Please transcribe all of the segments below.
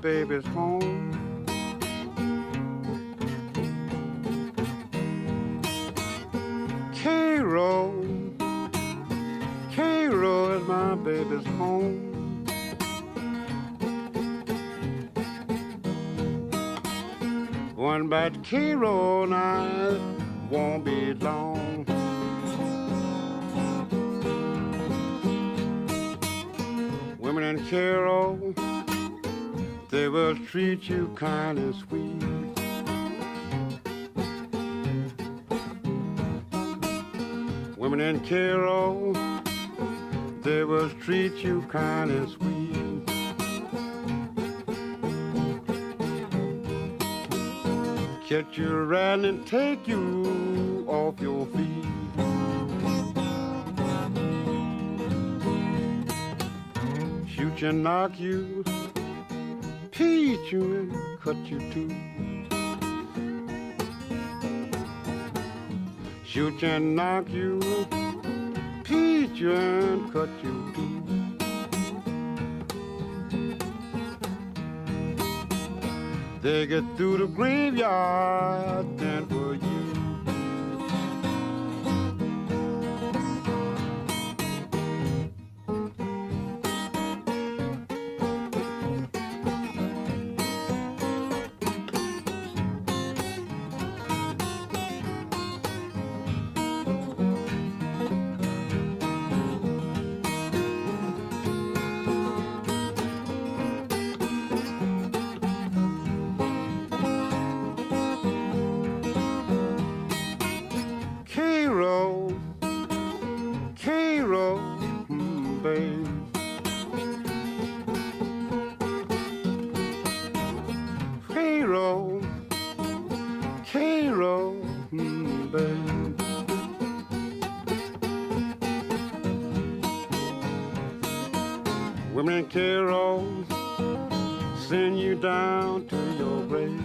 baby's home. Cairo, Cairo is my baby's home. One bite Cairo now won't be long. Women in Cairo, they will treat you kind and sweet. Women in Cairo, they will treat you kind and sweet. Catch you around and take you off your feet. Shoot you and knock you, beat you and cut you too. Shoot you and knock you, beat you and cut you too. They get through the graveyard, then for you. Women in Cairo send you down to your grave.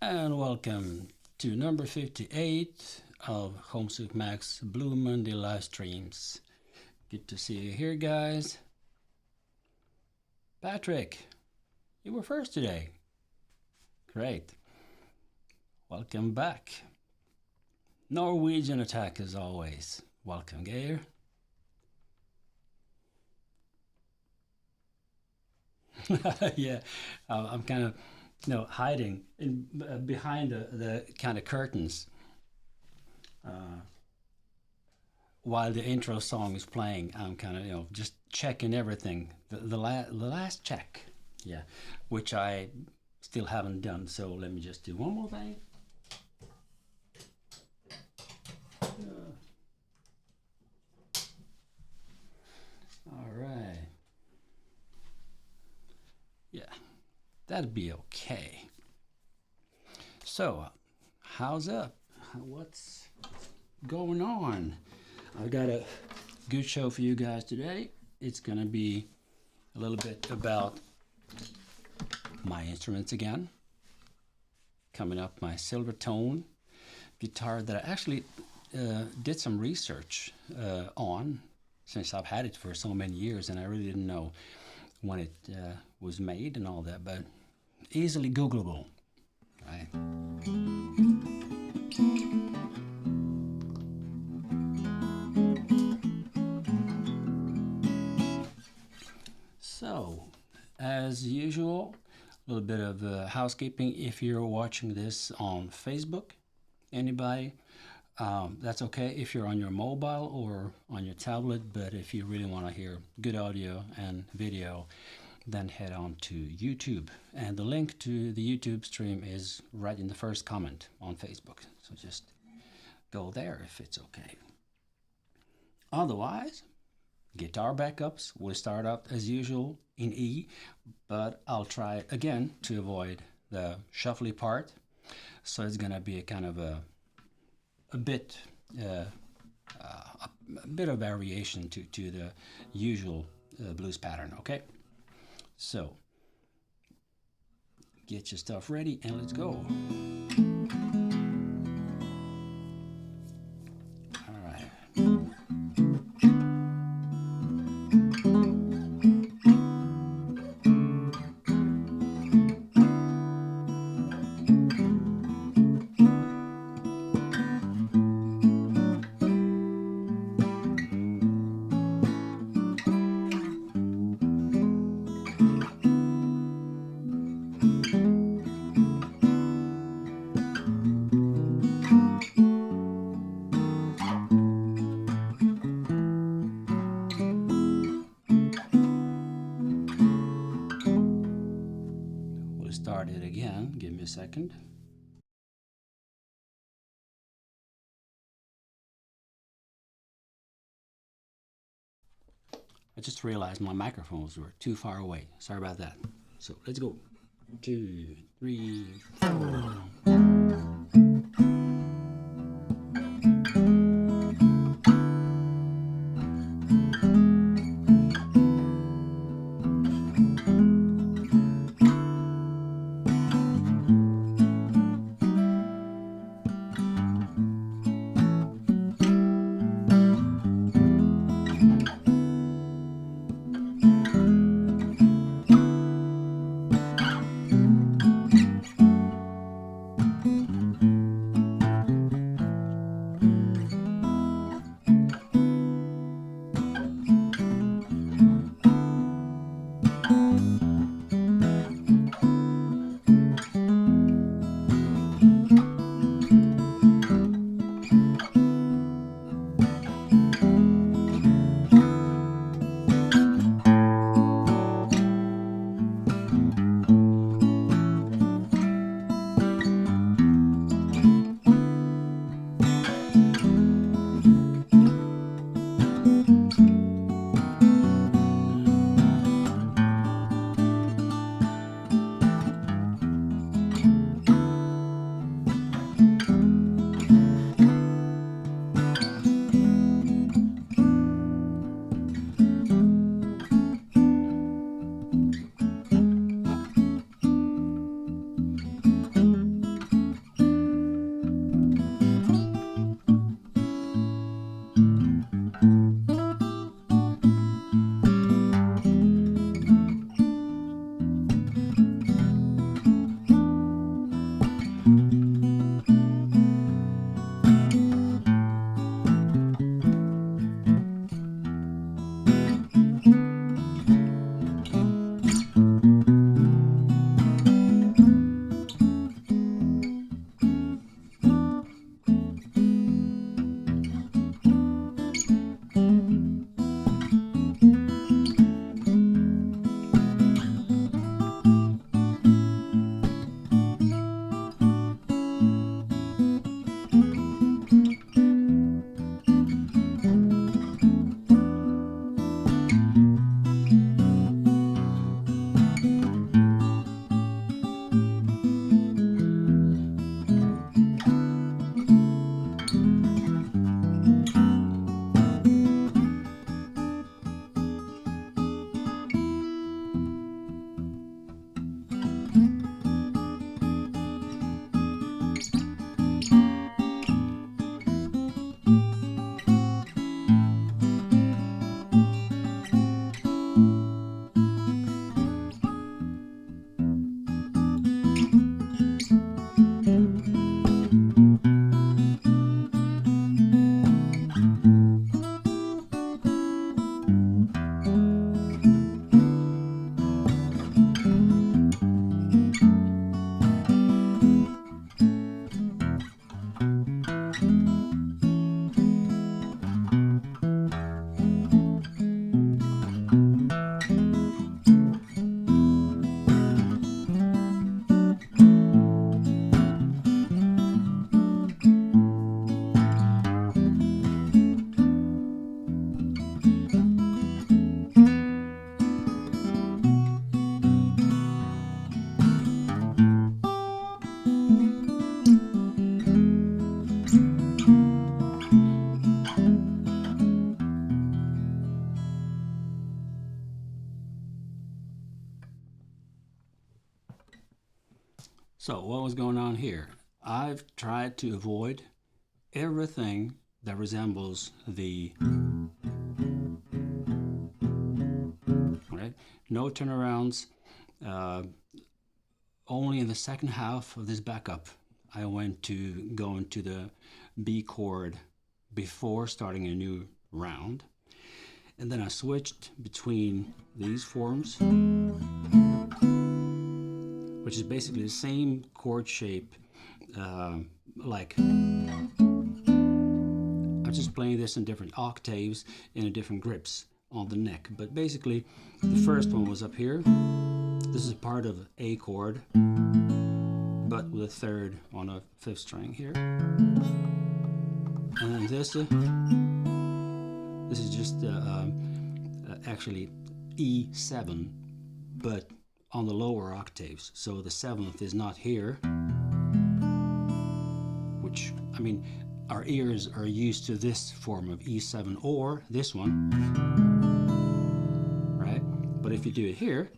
And welcome to number 58 of Homesick Mac's Blue Monday Livestreams. Good to see you here, guys. Patrick, you were first today. Great. Welcome back. Norwegian attack as always. Welcome, Geir. Yeah, I'm kind of hiding in behind the kind of curtains while the intro song is playing. I'm kind of just checking everything. The last check, yeah, which I still haven't done. So let me just do one more thing. All right. Yeah. That'd be okay. So, how's up? What's going on? I've got a good show for you guys today. It's gonna be a little bit about my instruments again. Coming up, my Silvertone guitar that I actually did some research on, since I've had it for so many years and I really didn't know when it was made and all that, but easily Googleable, right? So, as usual, a little bit of housekeeping. If you're watching this on Facebook, anybody, that's okay if you're on your mobile or on your tablet, but if you really want to hear good audio and video, then head on to YouTube. And the link to the YouTube stream is right in the first comment on Facebook. So just go there if it's okay. Otherwise, Guitar backups will start up as usual in E, but I'll try again to avoid the shuffly part. So it's gonna be a kind of a bit of variation to the usual blues pattern. Okay, so get your stuff ready and let's go. All right. Start it again. Give me a second. I just realized my microphones were too far away. Sorry about that. So let's go. 2, 3, 4. So what was going on here? I've tried to avoid everything that resembles the right. No turnarounds. Only in the second half of this backup, I went to go into the B chord before starting a new round. And then I switched between these forms, which is basically the same chord shape, like I'm just playing this in different octaves and in different grips on the neck. But basically, the first one was up here. This is part of A chord, but with a third on a fifth string here. And then this is just actually E7, but on the lower octaves. So the seventh is not here, which, I mean, our ears are used to this form of E7 or this one, right? But if you do it here,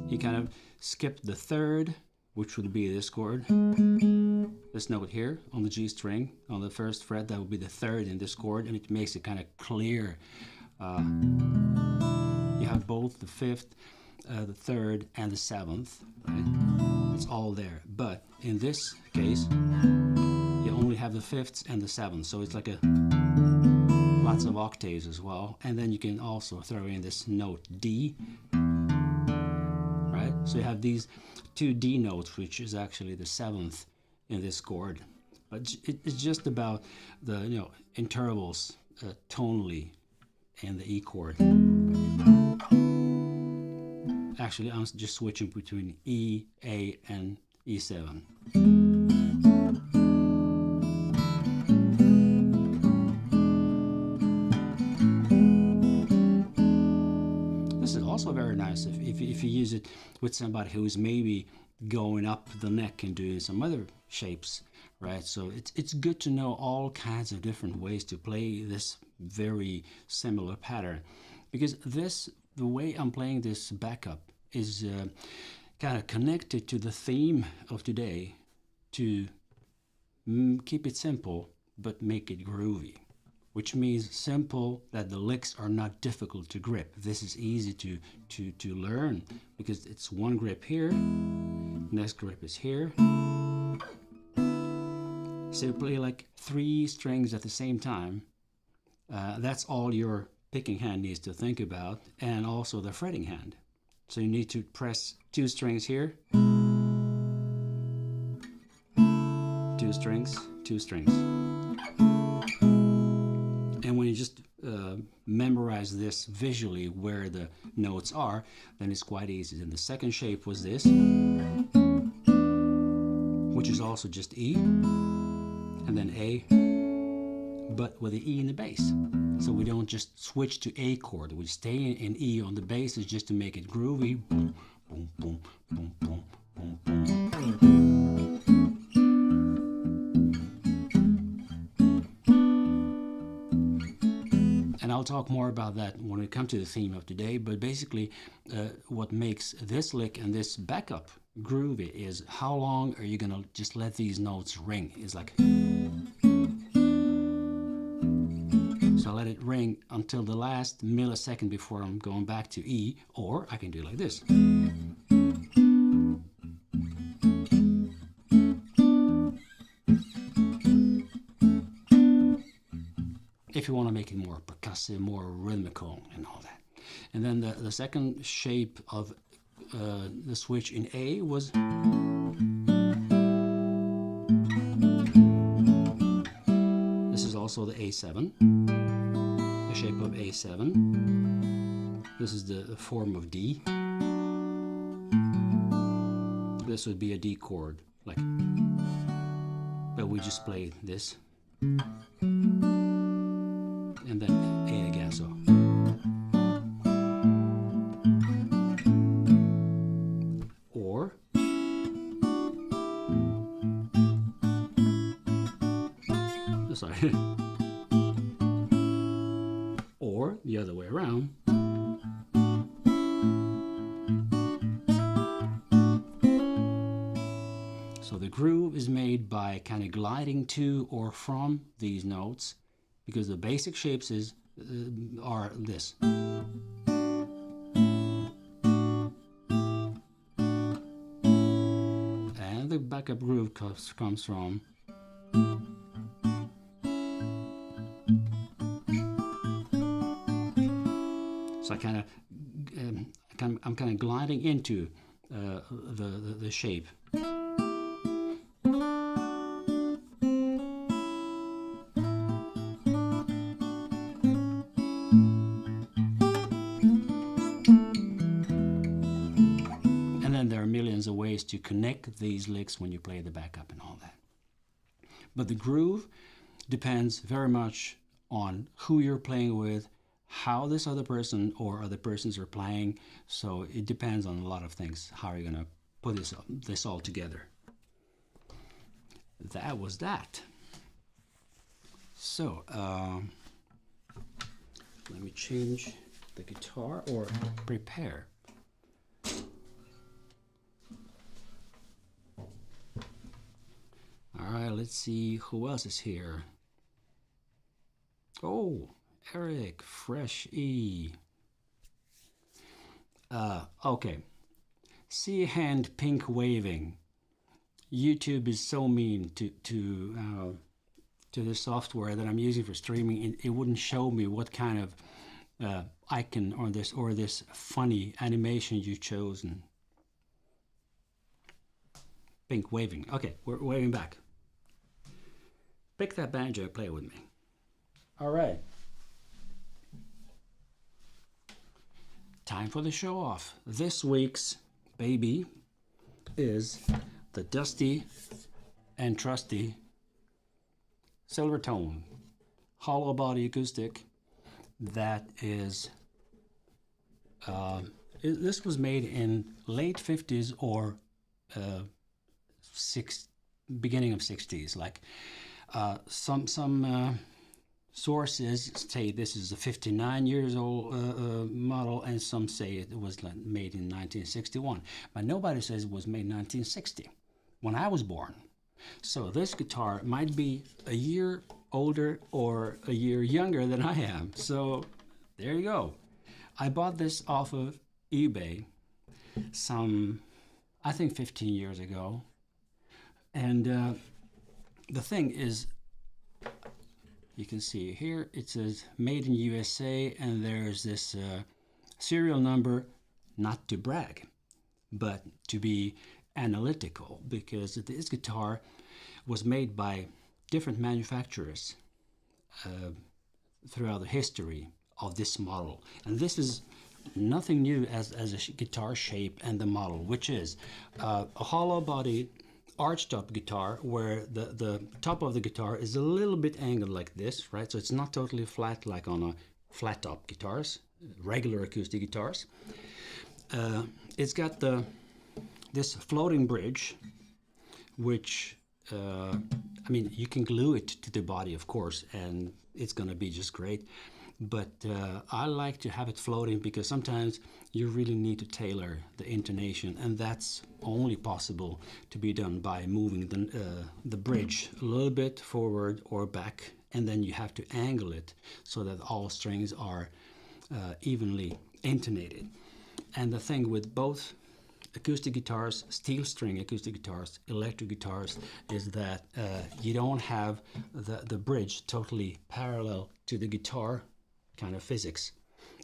you kind of skip the third, which would be this chord. This note here on the G string, on the first fret, that would be the third in this chord, and it makes it kind of clear. You have both the fifth, the third, and the seventh, right? It's all there. But in this case, you only have the fifths and the sevenths, so it's like lots of octaves as well. And then you can also throw in this note D. So you have these two D notes, which is actually the seventh in this chord. But it's just about the intervals tonally in the E chord. Actually, I'm just switching between E, A, and E7. Also very nice if you use it with somebody who's maybe going up the neck and doing some other shapes, right? So it's good to know all kinds of different ways to play this very similar pattern, because the way I'm playing this backup is kind of connected to the theme of today, to keep it simple but make it groovy. Which means simple, that the licks are not difficult to grip. This is easy to learn because it's one grip here, next grip is here. So you play like 3 strings at the same time. That's all your picking hand needs to think about, and also the fretting hand. So you need to press 2 strings here, 2 strings, 2 strings. And when you just memorize this visually where the notes are, then it's quite easy. And the second shape was this, which is also just E, and then A, but with the E in the bass. So we don't just switch to A chord, we stay in E on the bass, is just to make it groovy. Boom, boom, boom, boom, boom, boom, boom. I'll talk more about that when we come to the theme of today, but basically what makes this lick and this backup groovy is how long are you gonna just let these notes ring. It's like, so I let it ring until the last millisecond before I'm going back to E, or I can do it like this. If you want to make it more percussive, more rhythmical and all that. And then the second shape of the switch in A was this is also the A7, the shape of A7. This is the form of D. This would be a D chord, like, but we just play this. And then A again, so. Or sorry. Or the other way around. groove is made by kind of gliding to or from these notes, because the basic shapes are this. And the backup groove comes from. So I'm kind of gliding into the shape. And then there are millions of ways to connect these licks when you play the backup and all that. But the groove depends very much on who you're playing with, how this other person or other persons are playing. So it depends on a lot of things, how you're going to put this all together. That was that. So let me change the guitar or prepare. All right, let's see who else is here. Oh, Eric, Fresh E. Okay. See hand pink waving. YouTube is so mean to the software that I'm using for streaming. It wouldn't show me what kind of icon or this funny animation you've chosen. Pink waving. Okay, we're waving back. Pick that banjo, play with me. All right. Time for the show off. This week's baby is the dusty and trusty Silvertone hollow body acoustic. That is, this was made in late 50s or beginning of 60s. Like some sources say this is a 59 years old model, and some say it was made in 1961. But nobody says it was made in 1960, when I was born. So this guitar might be a year older or a year younger than I am. So there you go. I bought this off of eBay I think 15 years ago. And the thing is, you can see here it says made in USA, and there's this serial number, not to brag, but to be analytical, because this guitar was made by different manufacturers throughout the history of this model. And this is nothing new as a guitar shape and the model, which is a hollow body archtop guitar, where the top of the guitar is a little bit angled like this, right? So it's not totally flat like on a flat top guitars, regular acoustic guitars. It's got this floating bridge, which I mean, you can glue it to the body, of course, and it's gonna be just great. But I like to have it floating, because sometimes you really need to tailor the intonation, and that's only possible to be done by moving the bridge a little bit forward or back, and then you have to angle it so that all strings are evenly intonated. And the thing with both acoustic guitars, steel string acoustic guitars, electric guitars, is that you don't have the bridge totally parallel to the guitar kind of physics.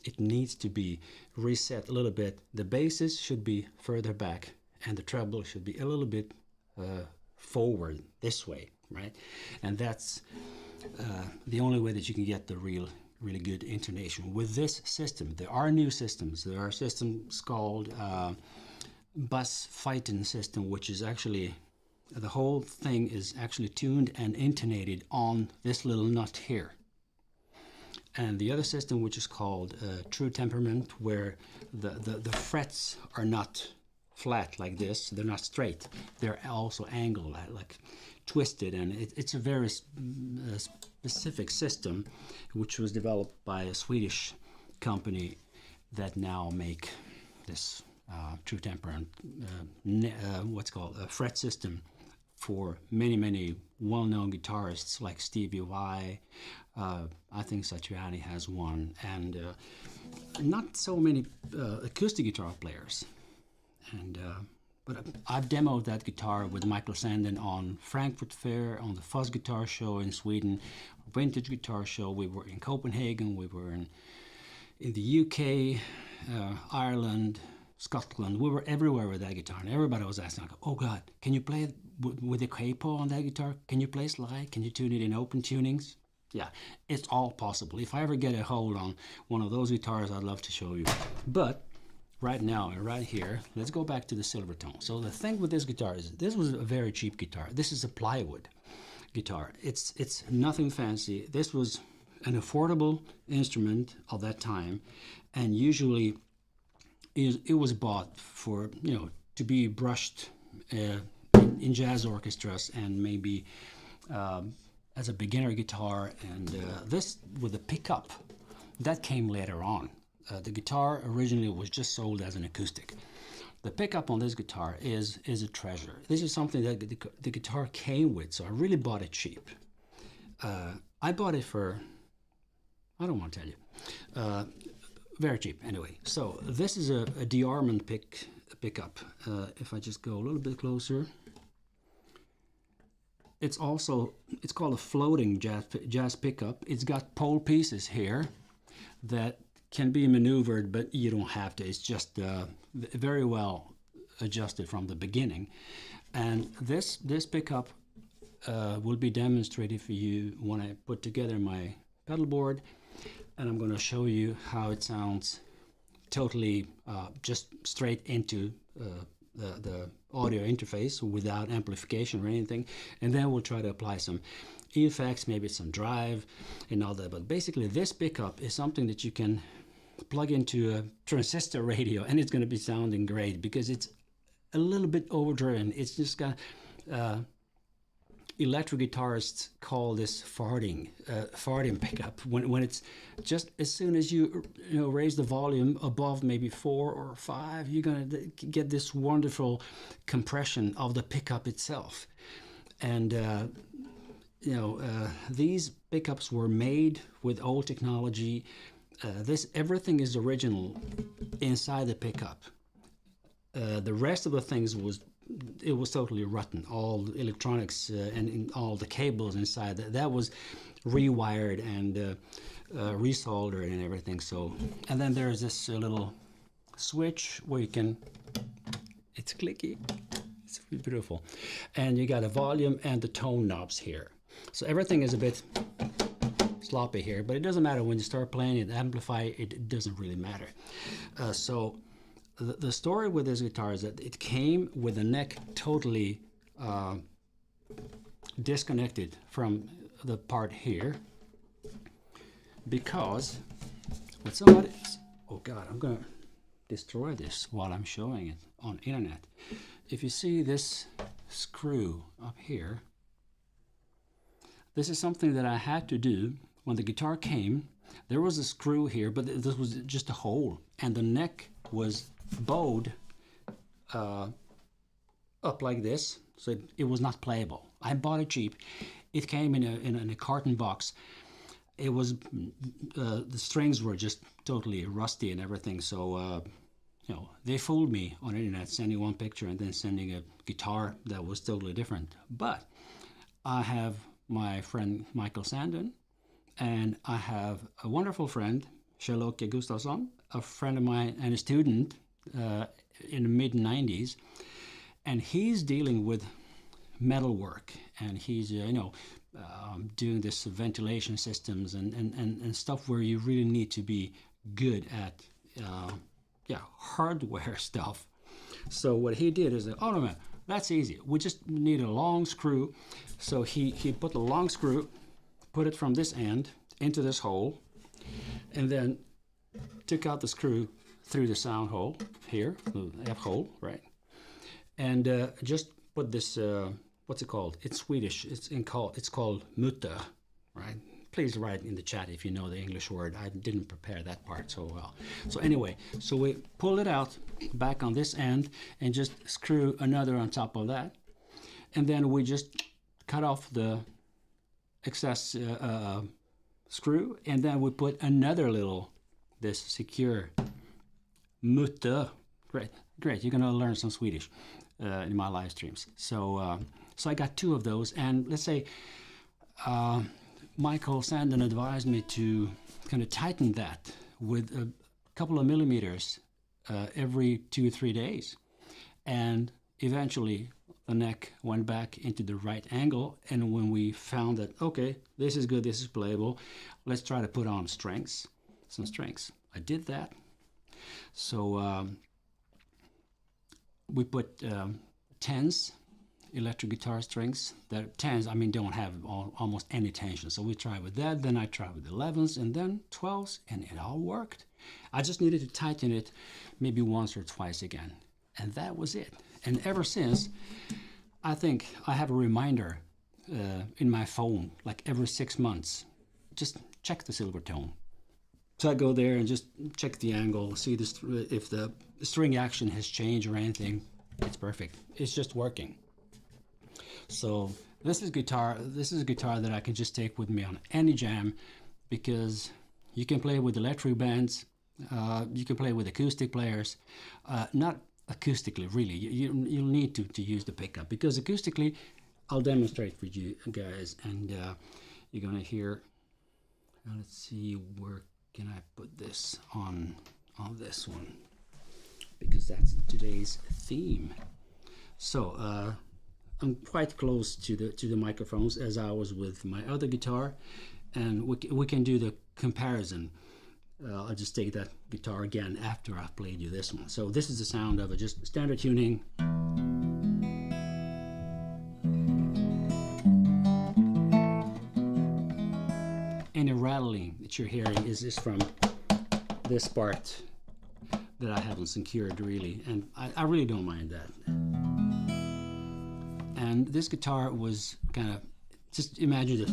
It needs to be reset a little bit. The basses should be further back, and the treble should be a little bit forward this way, right? And that's the only way that you can get the really good intonation with this system. There are new systems. There are systems called bus fighting system, which is actually, the whole thing is actually tuned and intonated on this little nut here. And the other system, which is called true temperament, where the frets are not flat like this, they're not straight, they're also angled, like twisted, and it's a very specific system, which was developed by a Swedish company that now make this true temperament, what's called a fret system for many well-known guitarists like Stevie Y. I think Satriani has one, and not so many acoustic guitar players. And but I've demoed that guitar with Michael Sandin on Frankfurt Fair, on the Fuzz Guitar Show in Sweden, Vintage Guitar Show. We were in Copenhagen, we were in the UK, Ireland, Scotland. We were everywhere with that guitar, and everybody was asking, like, "Oh God, can you play it with a capo on that guitar? Can you play slide? Can you tune it in open tunings?" Yeah, it's all possible. If I ever get a hold on one of those guitars, I'd love to show you. But right now, right here, let's go back to the Silvertone. So the thing with this guitar is, this was a very cheap guitar. This is a plywood guitar. It's nothing fancy. This was an affordable instrument of that time, and usually it was bought for, to be brushed in jazz orchestras, and maybe as a beginner guitar. And this with a pickup, that came later on. The guitar originally was just sold as an acoustic. The pickup on this guitar is a treasure. This is something that the guitar came with, so I really bought it cheap. I bought it for, I don't want to tell you, very cheap anyway. So this is a de-armament pickup. If I just go a little bit closer, it's called a floating jazz pickup. It's got pole pieces here that can be maneuvered, but you don't have to. It's just very well adjusted from the beginning. And this pickup will be demonstrated for you when I put together my pedal board, and I'm going to show you how it sounds totally just straight into the audio interface without amplification or anything. And then we'll try to apply some effects, maybe some drive and all that. But basically this pickup is something that you can plug into a transistor radio, and it's going to be sounding great because it's a little bit overdriven. It's just got electric guitarists call this farting pickup, when it's just as soon as you raise the volume above maybe 4 or 5, you're going to get this wonderful compression of the pickup itself. And these pickups were made with old technology. Everything is original inside the pickup. The rest of the things was totally rotten. All the electronics and all the cables inside that was rewired and resoldered and everything. So, and then there's this little switch where you can. It's clicky. It's beautiful, and you got a volume and the tone knobs here. So everything is a bit sloppy here, but it doesn't matter. When you start playing it, amplify it, it doesn't really matter. So the story with this guitar is that it came with the neck totally disconnected from the part here, because with somebody, oh God, I'm gonna destroy this while I'm showing it on internet. If you see this screw up here, this is something that I had to do when the guitar came. There was a screw here, but this was just a hole, and the neck was bowed up like this, so it was not playable. I bought it cheap. It came in a carton box. It was the strings were just totally rusty and everything. So they fooled me on the internet, sending one picture and then sending a guitar that was totally different. But I have my friend Michael Sandin, and I have a wonderful friend, Charlotte Gustafsson, a friend of mine and a student in the mid-90s, and he's dealing with metal work, and he's doing this ventilation systems and stuff where you really need to be good at hardware stuff. So what he did is, oh no man, that's easy. We just need a long screw. So he put the long screw, put it from this end into this hole, and then took out the screw through the sound hole here, the F hole, right? And just put this, what's it called? It's Swedish. It's called mutter, right? Please write in the chat if you know the English word. I didn't prepare that part so well. So anyway, so we pull it out back on this end and just screw another on top of that. and then we just cut off the excess screw, and then we put another little, this secure mutter. Great, you're gonna learn some Swedish in my live streams. So I got 2 of those, and let's say Michael Sandon advised me to kind of tighten that with a couple of millimeters every 2 or 3 days, and eventually the neck went back into the right angle. And when we found that, okay, this is good, this is playable, let's try to put on some strings. I did that. So we put 10s, electric guitar strings. That 10s, I mean, don't have almost any tension. So we tried with that, then I tried with 11s, and then 12s, and it all worked. I just needed to tighten it maybe once or twice again, and that was it. And ever since, I think I have a reminder in my phone, like every 6 months, just check the Silvertone. So I go there and just check the angle, see if the string action has changed or anything. It's perfect. It's just working. So this is a guitar that I can just take with me on any jam, because you can play with electric bands, you can play with acoustic players, not acoustically really. You'll need to use the pickup, because acoustically, I'll demonstrate for you guys, and you're gonna hear. Let's see, where can I put this on this one, because that's today's theme. So I'm quite close to the microphones as I was with my other guitar, and we can do the comparison. I'll just take that guitar again after I've played you this one. So this is the sound of it, just standard tuning. Any rattling that you're hearing is from this part that I haven't secured really, and I really don't mind that. And this guitar was kind of, just imagine this.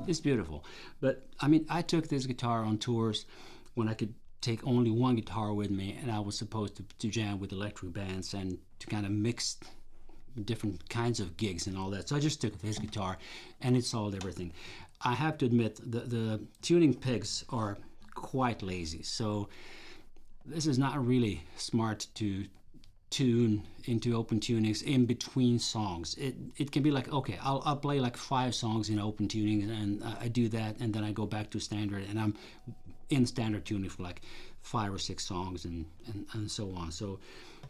It's beautiful. But I mean, I took this guitar on tours when I could take only one guitar with me, and I was supposed to jam with electric bands and to kind of mix different kinds of gigs and all that. So I just took this guitar, and it solved everything. I have to admit, the tuning pegs are quite lazy, so this is not really smart to tune into open tunings in between songs. It can be like, okay, I'll play like 5 songs in open tuning, and I do that, and then I go back to standard, and I'm in standard tuning for like 5 or 6 songs, and so on. So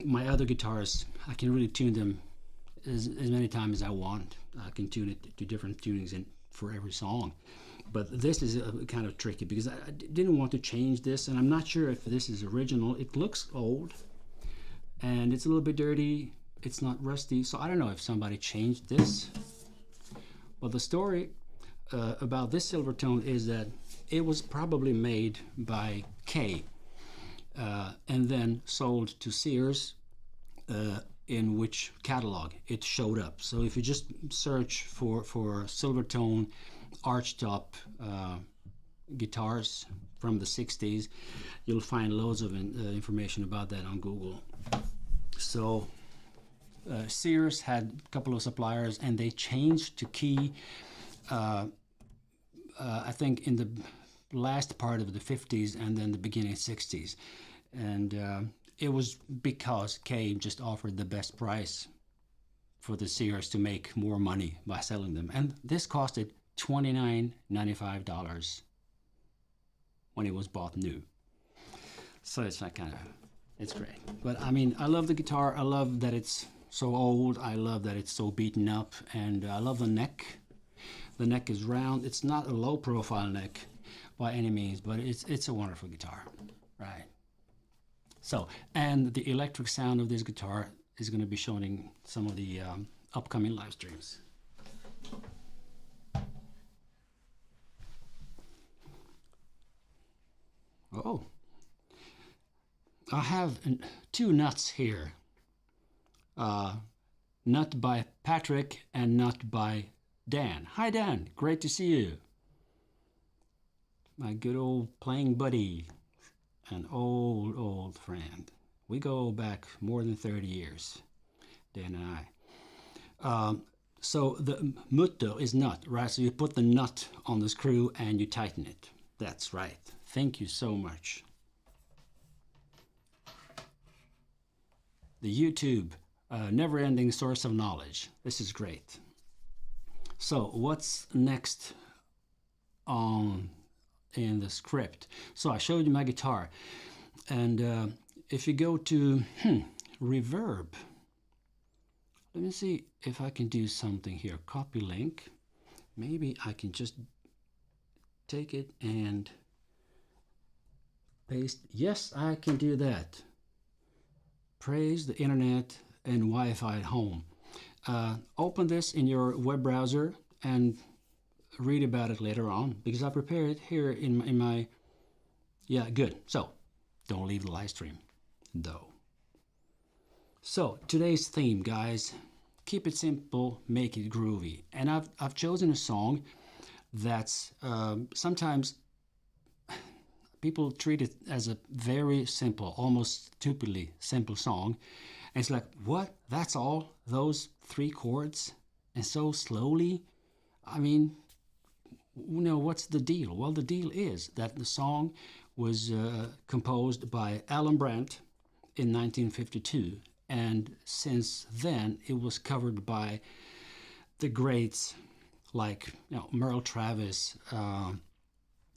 my other guitars, I can really tune them as many times as I want. I can tune it to different tunings for every song. But this is kind of tricky, because I didn't want to change this, and I'm not sure if this is original. It looks old, and it's a little bit dirty. It's not rusty, so I don't know if somebody changed this. But the story about this Silvertone is that it was probably made by Kay and then sold to Sears, in which catalog it showed up. So if you just search for Silvertone archtop guitars from the 60s, you'll find loads of information about that on Google. So Sears had a couple of suppliers, and they changed to Key I think in the last part of the 50s and then the beginning 60s, and it was because Kay just offered the best price for the Sears to make more money by selling them, and this costed $29.95 when it was bought new. So it's like it's great. But I mean, I love the guitar. I love that it's so old. I love that it's so beaten up, and I love the neck. The neck is round. It's not a low profile neck by any means, but it's a wonderful guitar, right? So, and the electric sound of this guitar is going to be shown in some of the upcoming live streams. Oh, I have 2 nuts here not by Patrick and not by Dan. Hi Dan, great to see you. My good old playing buddy, an old friend. We go back more than 30 years, Dan and I. So the mutter is nut, right? So you put the nut on the screw and you tighten it. That's right. Thank you so much. The YouTube, never-ending source of knowledge. This is great. So what's next on in the script? So I showed you my guitar, and if you go to reverb, let me see if I can do something here. Copy link. Maybe I can just take it and paste. Yes, I can do that. Praise the internet and Wi-Fi at home. Open this in your web browser and read about it later on, because I prepared it here in my... Yeah, good. So, don't leave the live stream, though. So, today's theme, guys, keep it simple, make it groovy. And I've chosen a song that's sometimes people treat it as a very simple, almost stupidly simple song. And it's like, what? That's all? Those 3 chords? And so slowly? I mean, what's the deal? Well, the deal is that the song was composed by Alan Brandt in 1952. And since then, it was covered by the greats like Merle Travis,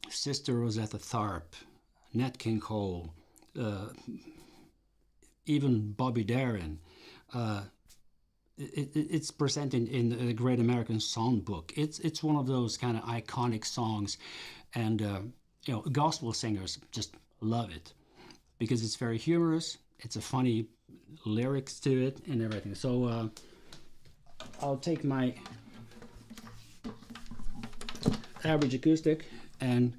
Sister Rosetta Tharpe, Nat King Cole, even Bobby Darin. It's presented in the Great American Songbook. It's one of those kind of iconic songs, and gospel singers just love it because it's very humorous. It's a funny lyrics to it and everything. So I'll take my average acoustic and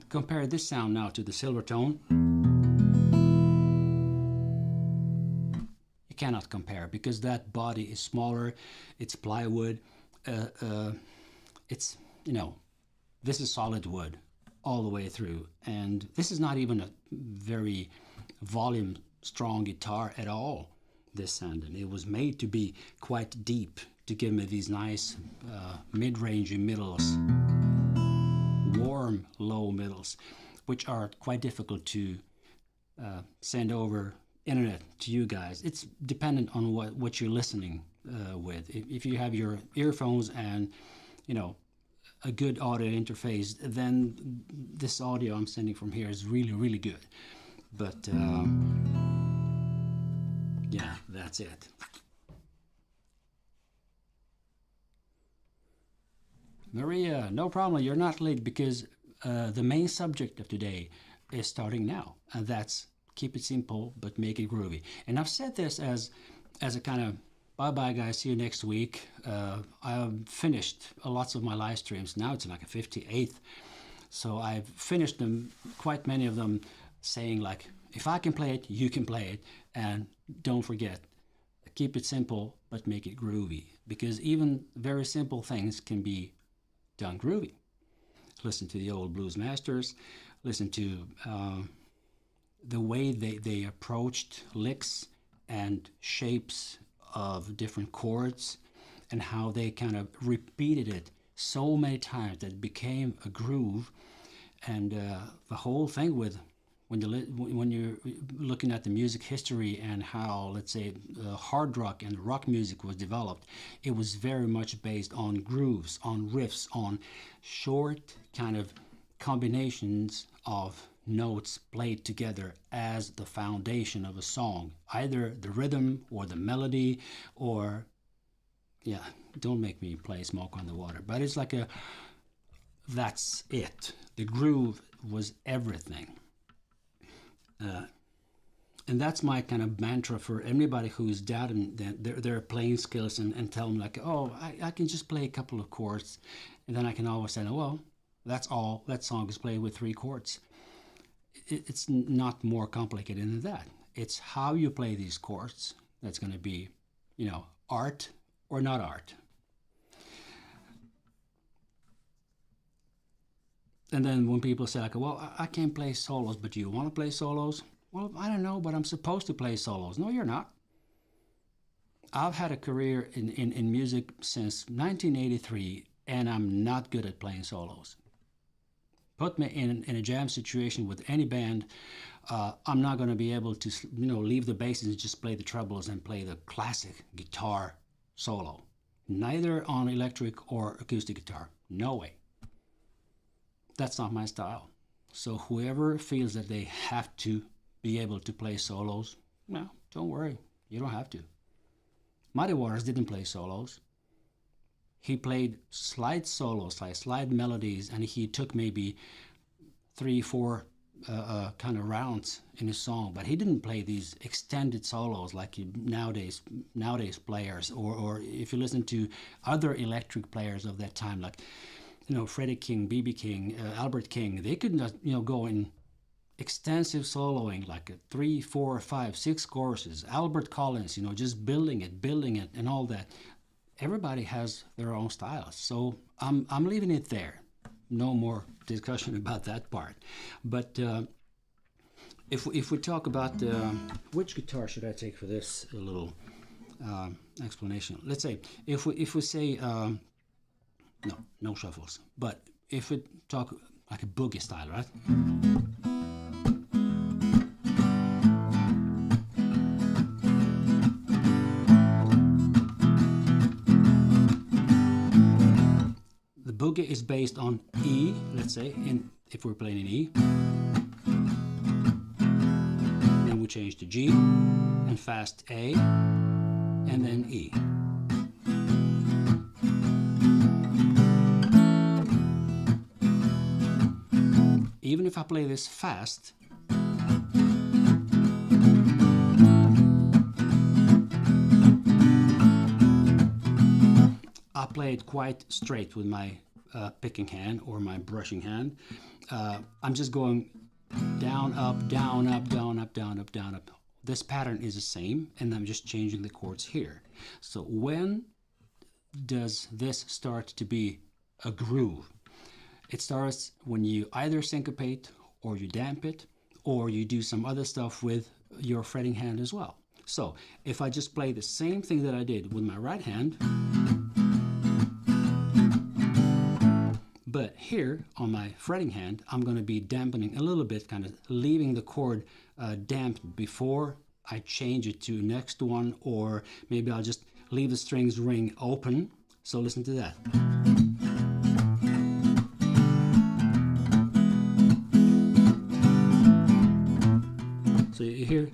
compare this sound now to the Silvertone. You cannot compare because that body is smaller, it's plywood, it's, this is solid wood all the way through, and this is not even a very volume strong guitar at all, this sound, and it was made to be quite deep to give me these nice mid-rangey middles, warm low middles, which are quite difficult to send over internet to you guys. It's dependent on what you're listening with. If you have your earphones and a good audio interface, then this audio I'm sending from here is really good. But yeah, that's it. Maria, no problem, you're not late, because the main subject of today is starting now, and that's keep it simple but make it groovy. And I've said this as a kind of bye-bye guys, see you next week. I've finished lots of my live streams. Now it's like a 58th, so I've finished them, quite many of them, saying like, if I can play it, you can play it, and don't forget, keep it simple but make it groovy, because even very simple things can be done groovy. Listen to the old blues masters, listen to the way they approached licks and shapes of different chords, and how they kind of repeated it so many times that it became a groove. And the whole thing with when you're looking at the music history and how, let's say, hard rock and rock music was developed, it was very much based on grooves, on riffs, on short kind of combinations of notes played together as the foundation of a song, either the rhythm or the melody, or don't make me play Smoke on the Water, but it's like that's it. The groove was everything. And that's my kind of mantra for anybody who's doubting their playing skills, and tell them like, oh, I can just play a couple of chords, and then I can always say, oh, well, that's all. That song is played with 3 chords. It's not more complicated than that. It's how you play these chords that's going to be you know, art or not art. And then when people say like, well, I can't play solos, but do you want to play solos? Well, I don't know, but I'm supposed to play solos. No, you're not. I've had a career in music since 1983, and I'm not good at playing solos. Put me in a jam situation with any band, I'm not going to be able to, you know, leave the bass and just play the trebles and play the classic guitar solo. Neither on electric or acoustic guitar. No way. That's not my style. So whoever feels that they have to be able to play solos, well, don't worry, you don't have to. Muddy Waters didn't play solos. He played slide solos, like slide melodies, and he took maybe 3-4 kind of rounds in his song, but he didn't play these extended solos like nowadays players, or if you listen to other electric players of that time, like, you know, Freddie King, B.B. King, Albert King, they could not, you know, go in extensive soloing, like 3, 4, 5, 6 choruses. Albert Collins, you know, just building it and all that. Everybody has their own styles, so I'm leaving it there. No more discussion about that part. But if we talk about which guitar should I take for this little explanation? Let's say if we say no shuffles, but if we talk like a boogie style, right? Boogie is based on E, let's say, if we're playing in E. Then we change to G, and fast A, and then E. Even if I play this fast, I play it quite straight with my picking hand or my brushing hand. I'm just going down, up, down, up, down, up, down, up, down, up. This pattern is the same, and I'm just changing the chords here. So when does this start to be a groove? It starts when you either syncopate, or you damp it, or you do some other stuff with your fretting hand as well. So if I just play the same thing that I did with my right hand, but here on my fretting hand, I'm going to be dampening a little bit, kind of leaving the chord damped before I change it to next one, or maybe I'll just leave the strings ring open. So listen to that. So you hear.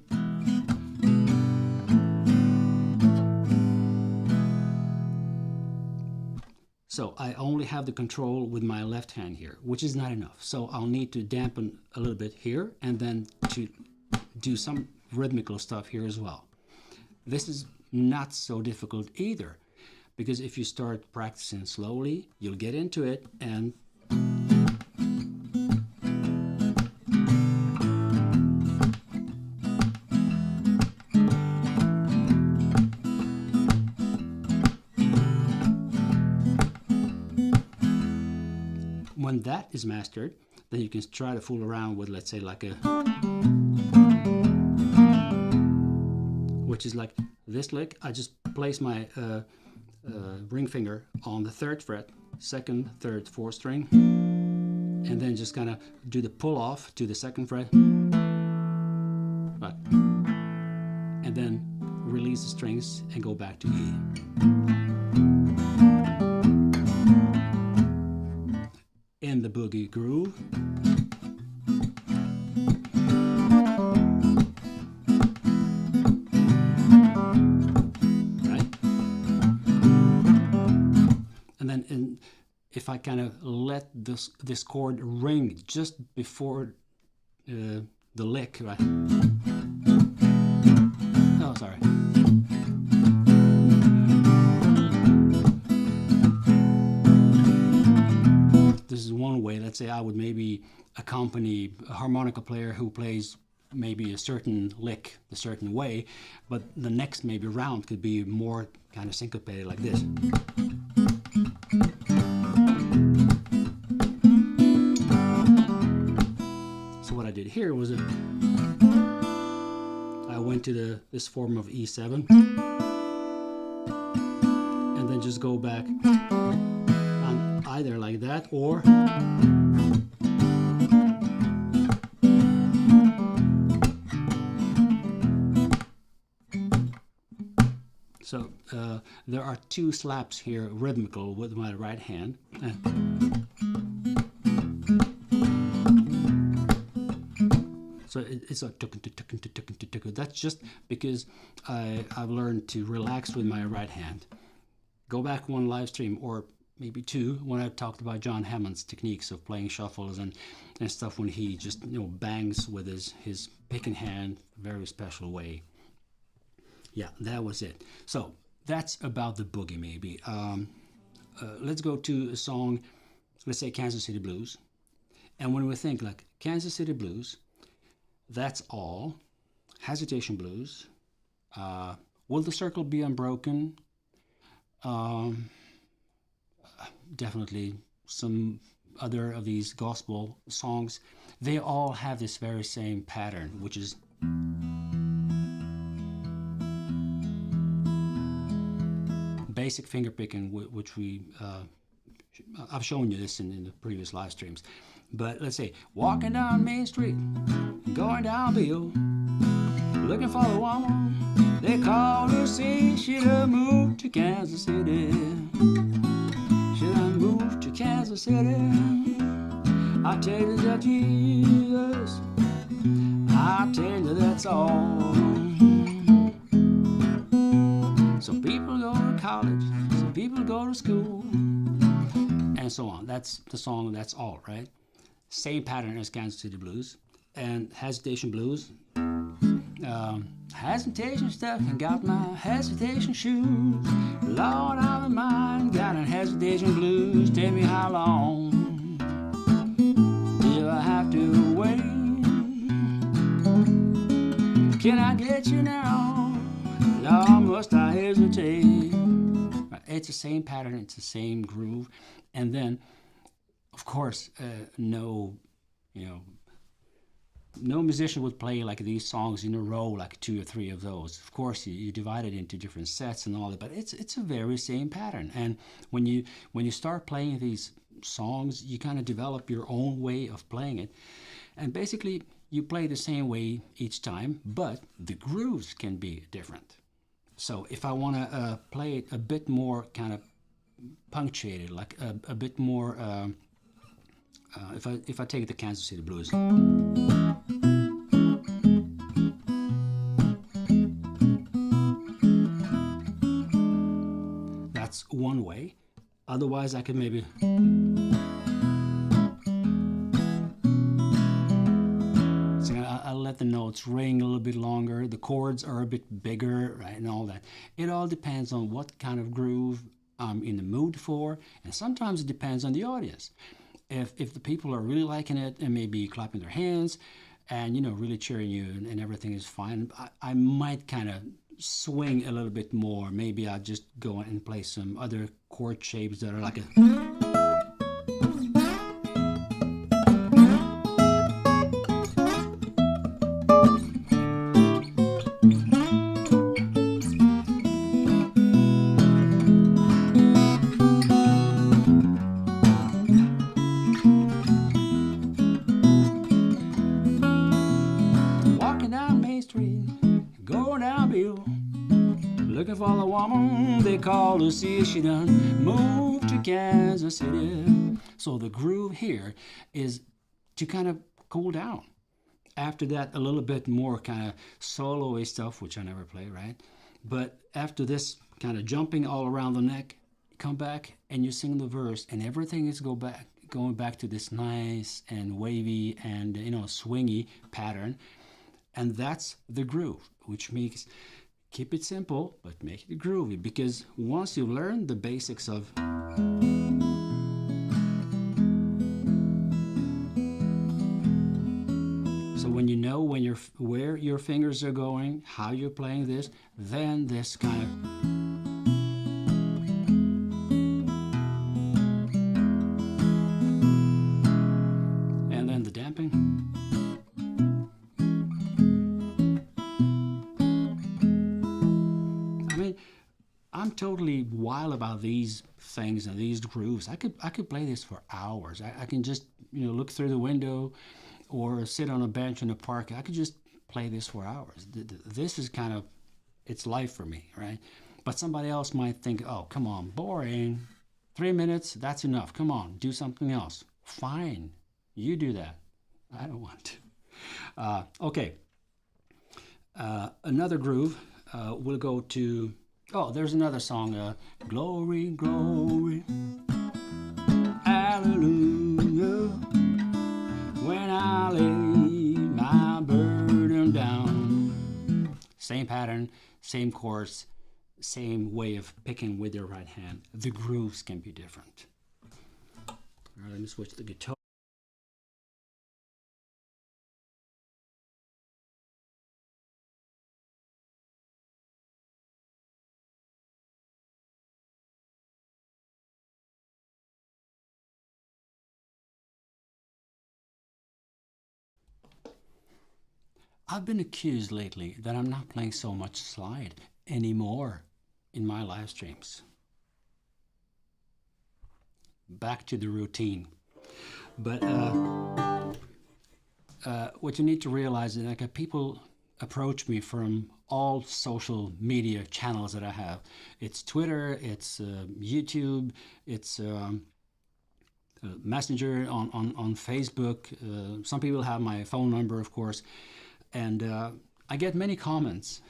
So I only have the control with my left hand here, which is not enough. So I'll need to dampen a little bit here, and then to do some rhythmical stuff here as well. This is not so difficult either, because if you start practicing slowly, you'll get into it, and when that is mastered, then you can try to fool around with, let's say, like a, which is like this lick. I just place my ring finger on the 3rd fret, 2nd, 3rd, 4th string, and then just kind of do the pull off to the 2nd fret, right, and then release the strings and go back to E. In the boogie groove. Right? And then if I kind of let this chord ring just before the lick, right? Oh, sorry. This is one way. Let's say I would maybe accompany a harmonica player who plays maybe a certain lick a certain way, but the next maybe round could be more kind of syncopated like this. So what I did here was I went to this form of E7 and then just go back on either like that or so there are two slaps here rhythmical with my right hand. So it's a tuk. That's just because I've learned to relax with my right hand. Go back one live stream or maybe two when I talked about John Hammond's techniques of playing shuffles and stuff when he just bangs with his picking hand, very special way. Yeah, that was it. So that's about the boogie maybe. Let's go to a song, let's say Kansas City Blues. And when we think like Kansas City Blues, that's all. Hesitation Blues. Will the Circle Be Unbroken? Definitely some other of these gospel songs. They all have this very same pattern, which is basic finger picking, which I've shown you this in the previous live streams. But let's say, walking down Main Street, going down Bill, looking for the woman they call her, say she done moved to Kansas City. She done moved to Kansas City. I tell you that Jesus, I tell you that's all. Some people go to college, some people go to school, and so on. That's the song, that's all, right? Same pattern as Kansas City Blues. And Hesitation Blues. Hesitation stuff and got my hesitation shoes. Lord, I'm in mind, got an hesitation blues. Tell me how long do I have to wait? Can I get you now? Lord, must I hesitate? It's the same pattern, it's the same groove. And then of course, no musician would play like these songs in a row, like 2 or 3 of those. Of course, you divide it into different sets and all that, but it's a very same pattern. And when you start playing these songs, you kind of develop your own way of playing it. And basically, you play the same way each time, but the grooves can be different. So if I want to play it a bit more kind of punctuated, like a bit more. If I take the Kansas City Blues, that's one way. Otherwise, I could maybe so I'll let the notes ring a little bit longer. The chords are a bit bigger, right, and all that. It all depends on what kind of groove I'm in the mood for, and sometimes it depends on the audience. If the people are really liking it and maybe clapping their hands and really cheering you and everything is fine, I might kind of swing a little bit more. Maybe I'll just go and play some other chord shapes that are like a looking for the woman they call to see she done moved to Kansas City. So the groove here is to kind of cool down. After that, a little bit more kind of solo-y stuff, which I never play, right? But after this kind of jumping all around the neck, come back and you sing the verse, and everything is going back to this nice and wavy and swingy pattern. And that's the groove, which means keep it simple, but make it groovy, because once you learn the basics of so when you know when where your fingers are going, how you're playing this, then this kind of... and then the damping. I mean, I'm totally wild about these things and these grooves. I could play this for hours. I can just, you know, look through the window or sit on a bench in a park. I could just play this for hours. This is kind of, it's life for me, right? But somebody else might think, oh, come on, boring. 3 minutes, that's enough. Come on, do something else. Fine, you do that. I don't want to. Okay, another groove. We'll go to, oh, there's another song, Glory, Glory, Hallelujah, when I lay my burden down. Same pattern, same chords, same way of picking with your right hand. The grooves can be different. All right, let me switch to the guitar. I've been accused lately that I'm not playing so much slide anymore in my live streams. Back to the routine. But what you need to realize is that people approach me from all social media channels that I have. It's Twitter, it's YouTube, it's Messenger on Facebook. Some people have my phone number, of course. And I get many comments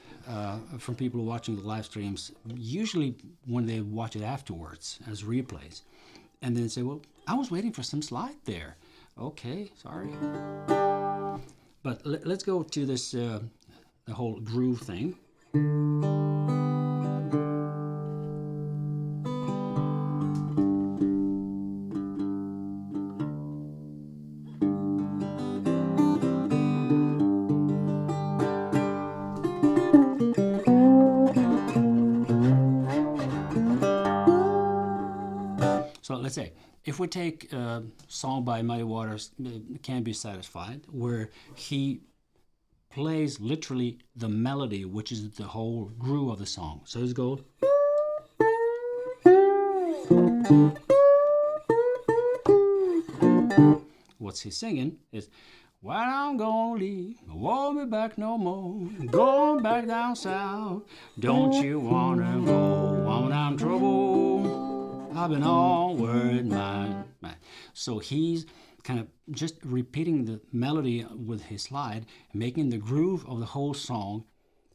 from people watching the live streams, usually when they watch it afterwards as replays. And then say, well, I was waiting for some slide there. Okay, sorry. But let's go to this, the whole groove thing. So let's say, if we take a song by Muddy Waters, Can't Be Satisfied, where he plays literally the melody, which is the whole groove of the song. So let's go. What's he singing is, well, I'm gonna leave, won't be back no more, going back down south, don't you wanna go, when I'm trouble, I've been all worried, my. So he's kind of just repeating the melody with his slide, making the groove of the whole song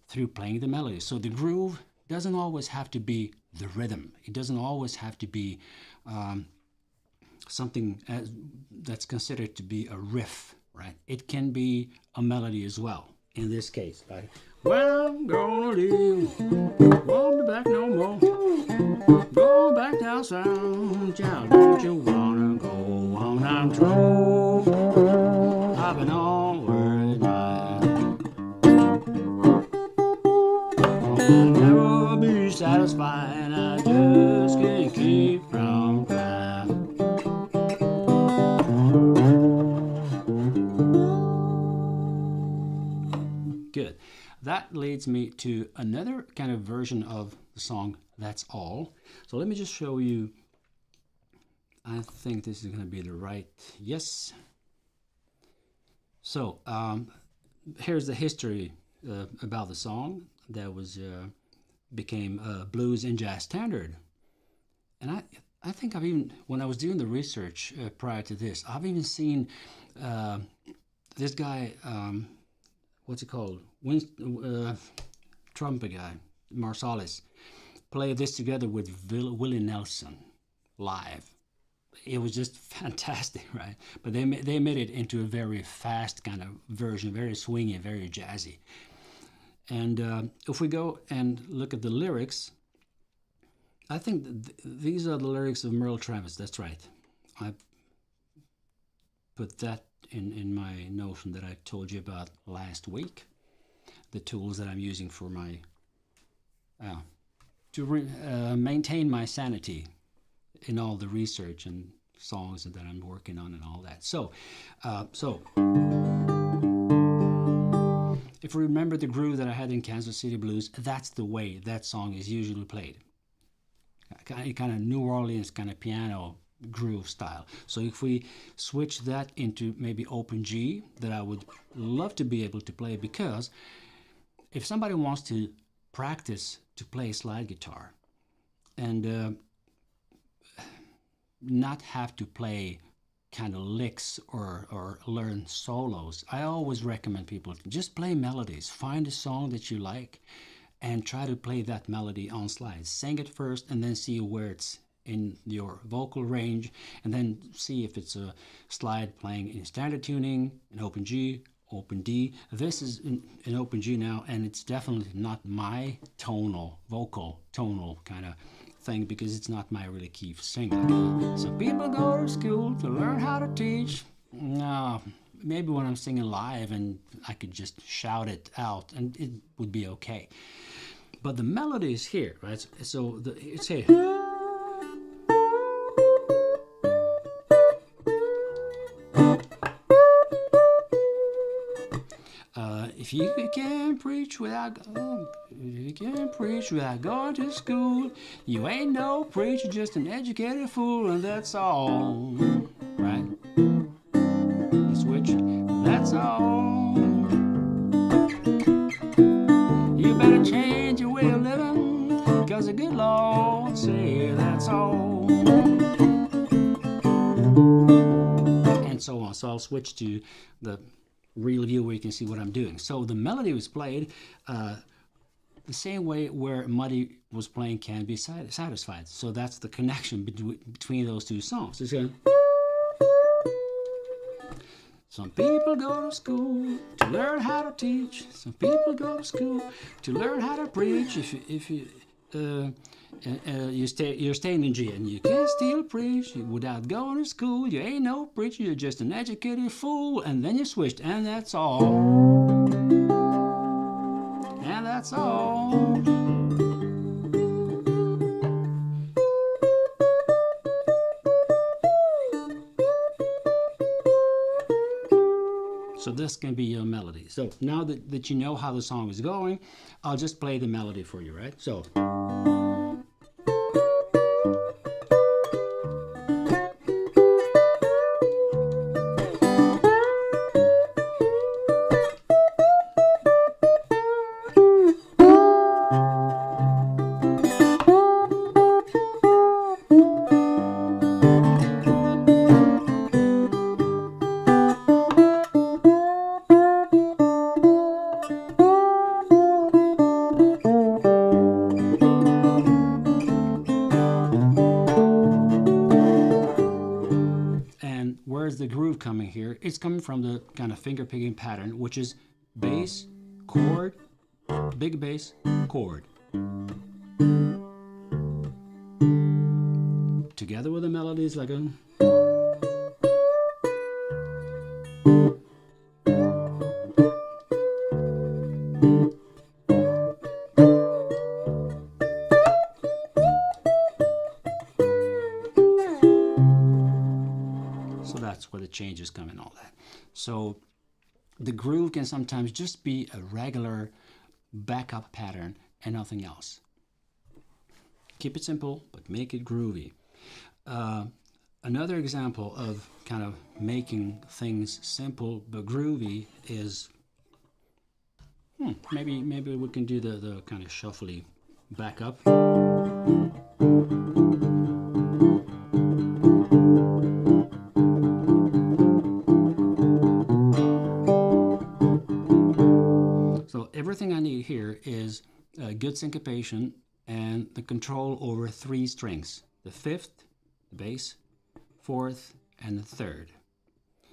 through playing the melody. So the groove doesn't always have to be the rhythm. It doesn't always have to be something that's considered to be a riff, right? It can be a melody as well, in this case, right? Well, I'm gonna leave, won't be back no more, go back down south, child, don't you wanna go on, I'm through, I've been all worried, I'll never be satisfied, I just can't keep from crying. Good. That leads me to another kind of version of the song, That's All. So let me just show you. I think this is going to be the right, yes. So here's the history about the song that was became a blues and jazz standard. And I think I've even, when I was doing the research prior to this, I've even seen this guy, what's it called? Trumpet guy, Marsalis, play this together with Willie Nelson live. It was just fantastic, right? But they made it into a very fast kind of version, very swingy, very jazzy. And if we go and look at the lyrics, I think these are the lyrics of Merle Travis. That's right. I put that in my notion that I told you about last week, the tools that I'm using for my maintain my sanity in all the research and songs that I'm working on and all that. So if you remember the groove that I had in Kansas City Blues, that's the way that song is usually played. Kind of New Orleans kind of piano groove style. So if we switch that into maybe open G, that I would love to be able to play, because if somebody wants to practice to play slide guitar and not have to play kind of licks or learn solos, I always recommend people to just play melodies. Find a song that you like and try to play that melody on slides. Sing it first and then see where it's in your vocal range, and then see if it's a slide playing in standard tuning, in open G, open D. This is in open G now, and it's definitely not my vocal tonal kind of thing, because it's not my really key for singing. Some people go to school to learn how to teach. Maybe when I'm singing live and I could just shout it out and it would be okay. But the melody is here, right? So it's here. If you can't preach without going to school, you ain't no preacher, just an educated fool, and that's all. Right? You switch. That's all. You better change your way of living, 'cause the good Lord say that's all. And so on. So I'll switch to the real view where you can see what I'm doing. So the melody was played the same way where Muddy was playing Can Be Satisfied. So that's the connection between those two songs. It's going, some people go to school to learn how to teach. Some people go to school to learn how to preach. If you're staying in G, and you can still preach without going to school. You ain't no preacher, you're just an educated fool. And then you switched, and that's all. And that's all. So this can be your melody. So now that you know how the song is going, I'll just play the melody for you, right? So. The groove coming here, it's coming from the kind of finger picking pattern, which is bass, chord, big bass, chord. Together with the melody, it's like a... That's where the changes come and all that. So the groove can sometimes just be a regular backup pattern and nothing else. Keep it simple, but make it groovy. Another example of kind of making things simple but groovy is maybe we can do the kind of shuffly backup. Everything I need here is good syncopation and the control over 3 strings. The 5th, the bass, 4th, and the 3rd.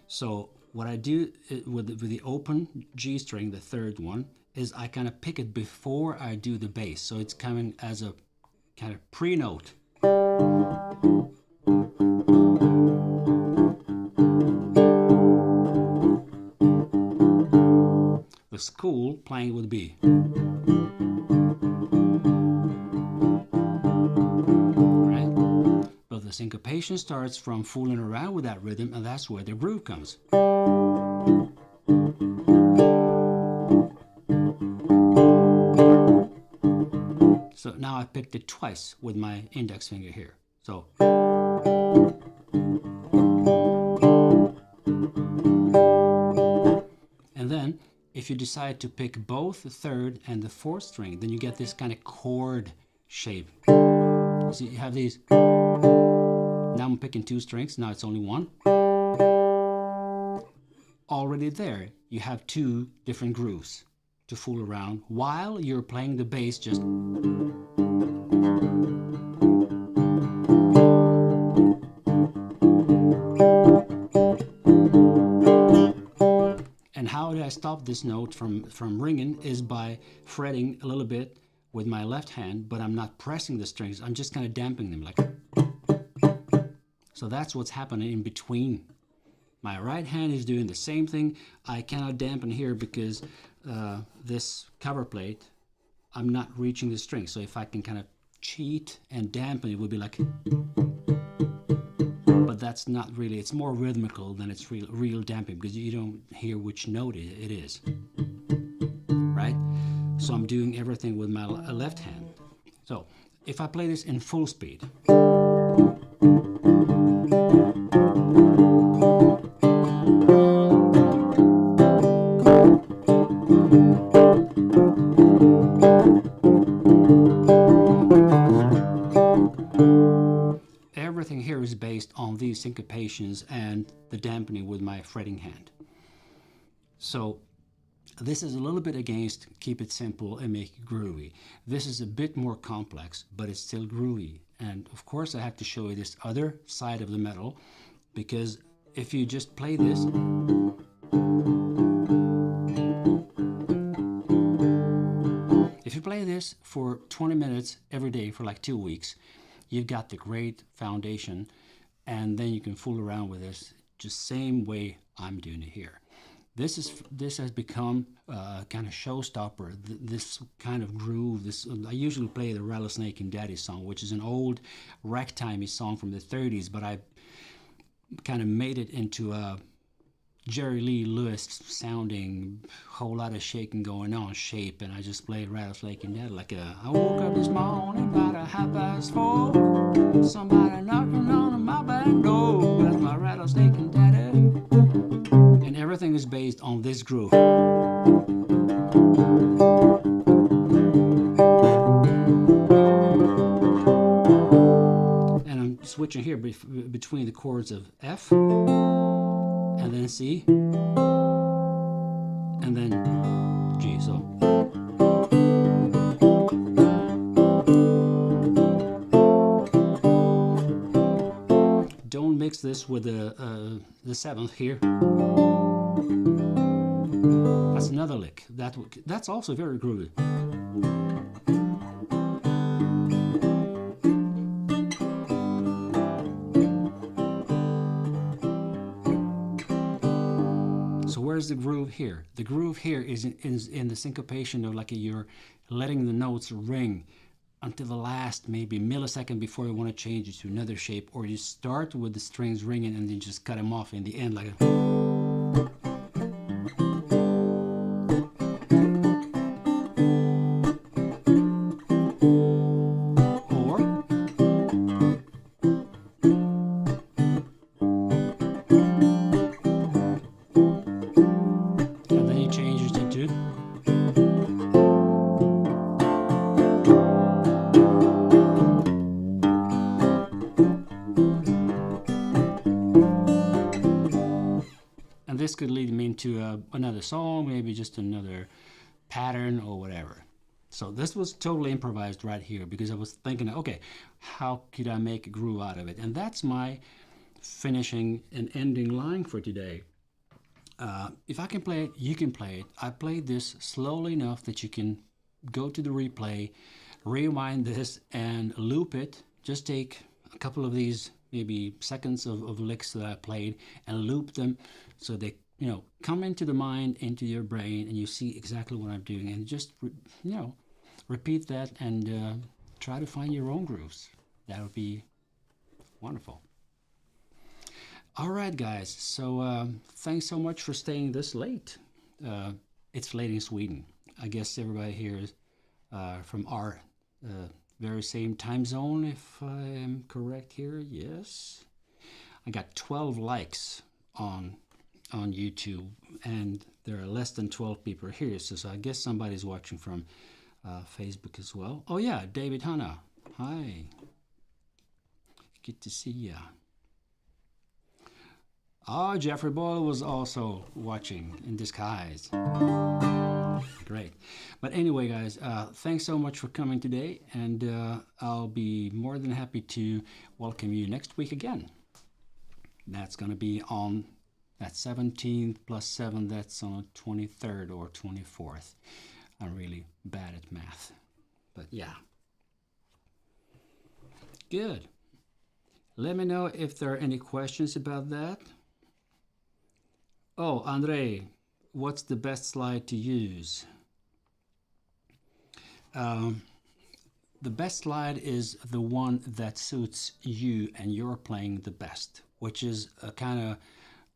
So what I do with the open G string, the 3rd one, is I kind of pick it before I do the bass. So it's coming as a kind of pre-note. cool playing with B. Right? But the syncopation starts from fooling around with that rhythm, and that's where the groove comes. So now I picked it twice with my index finger here. So and then if you decide to pick both the third and the fourth string, then you get this kind of chord shape. So you have these. Now I'm picking two strings, now it's only one. Already there, you have two different grooves to fool around while you're playing the bass just. And how do I stop this note from ringing is by fretting a little bit with my left hand, but I'm not pressing the strings, I'm just kind of damping them like. So that's what's happening in between. My right hand is doing the same thing. I cannot dampen here because this cover plate, I'm not reaching the string. So if I can kind of cheat and dampen, it would be like. But that's not really, it's more rhythmical than it's real damping because you don't hear which note it is. Right? So I'm doing everything with my left hand. So if I play this in full speed. Everything here is based on these syncopations and the dampening with my fretting hand. So this is a little bit against keep it simple and make it groovy. This is a bit more complex, but it's still groovy. And of course I have to show you this other side of the metal, because if you just play this, if you play this for 20 minutes every day for like 2 weeks, you've got the great foundation, and then you can fool around with this just same way I'm doing it here. This has become a kind of showstopper. This kind of groove. I usually play the Rattlesnake and Daddy song, which is an old ragtimey song from the 30s, but I kind of made it into a Jerry Lee Lewis sounding, whole lot of shaking going on shape, and I just played Rattlesnake and Daddy like I woke up this morning about 4:30, somebody knocking on my back door. That's my Rattlesnake and Daddy. And everything is based on this groove. And I'm switching here between the chords of F, and then C, and then G. So don't mix this with the seventh here. That's another lick. That's also very groovy. So where's the groove here? The groove here is in the syncopation of like you're letting the notes ring until the last maybe millisecond before you want to change it to another shape, or you start with the strings ringing and then just cut them off in the end like a. This could lead me into another song, maybe just another pattern or whatever. So this was totally improvised right here because I was thinking, okay, how could I make a groove out of it? And that's my finishing and ending line for today. If I can play it, you can play it. I played this slowly enough that you can go to the replay, rewind this and loop it. Just take a couple of these maybe seconds of licks that I played and loop them so they come into the mind, into your brain, and you see exactly what I'm doing, and just repeat that and try to find your own grooves. That would be wonderful. All right, guys. So thanks so much for staying this late. It's late in Sweden. I guess everybody here is from our very same time zone, if I am correct here. Yes. I got 12 likes on YouTube, and there are less than 12 people here. So I guess somebody's watching from Facebook as well. Oh yeah, David Hanna. Hi. Good to see ya. Oh, Jeffrey Boyle was also watching in disguise. Great. But anyway, guys, thanks so much for coming today, and I'll be more than happy to welcome you next week again. That's going to be on that 17th plus 7, that's on the 23rd or 24th. I'm really bad at math, but yeah. Good. Let me know if there are any questions about that. Oh, Andre, what's the best slide to use? The best slide is the one that suits you and you're playing the best, which is a kind of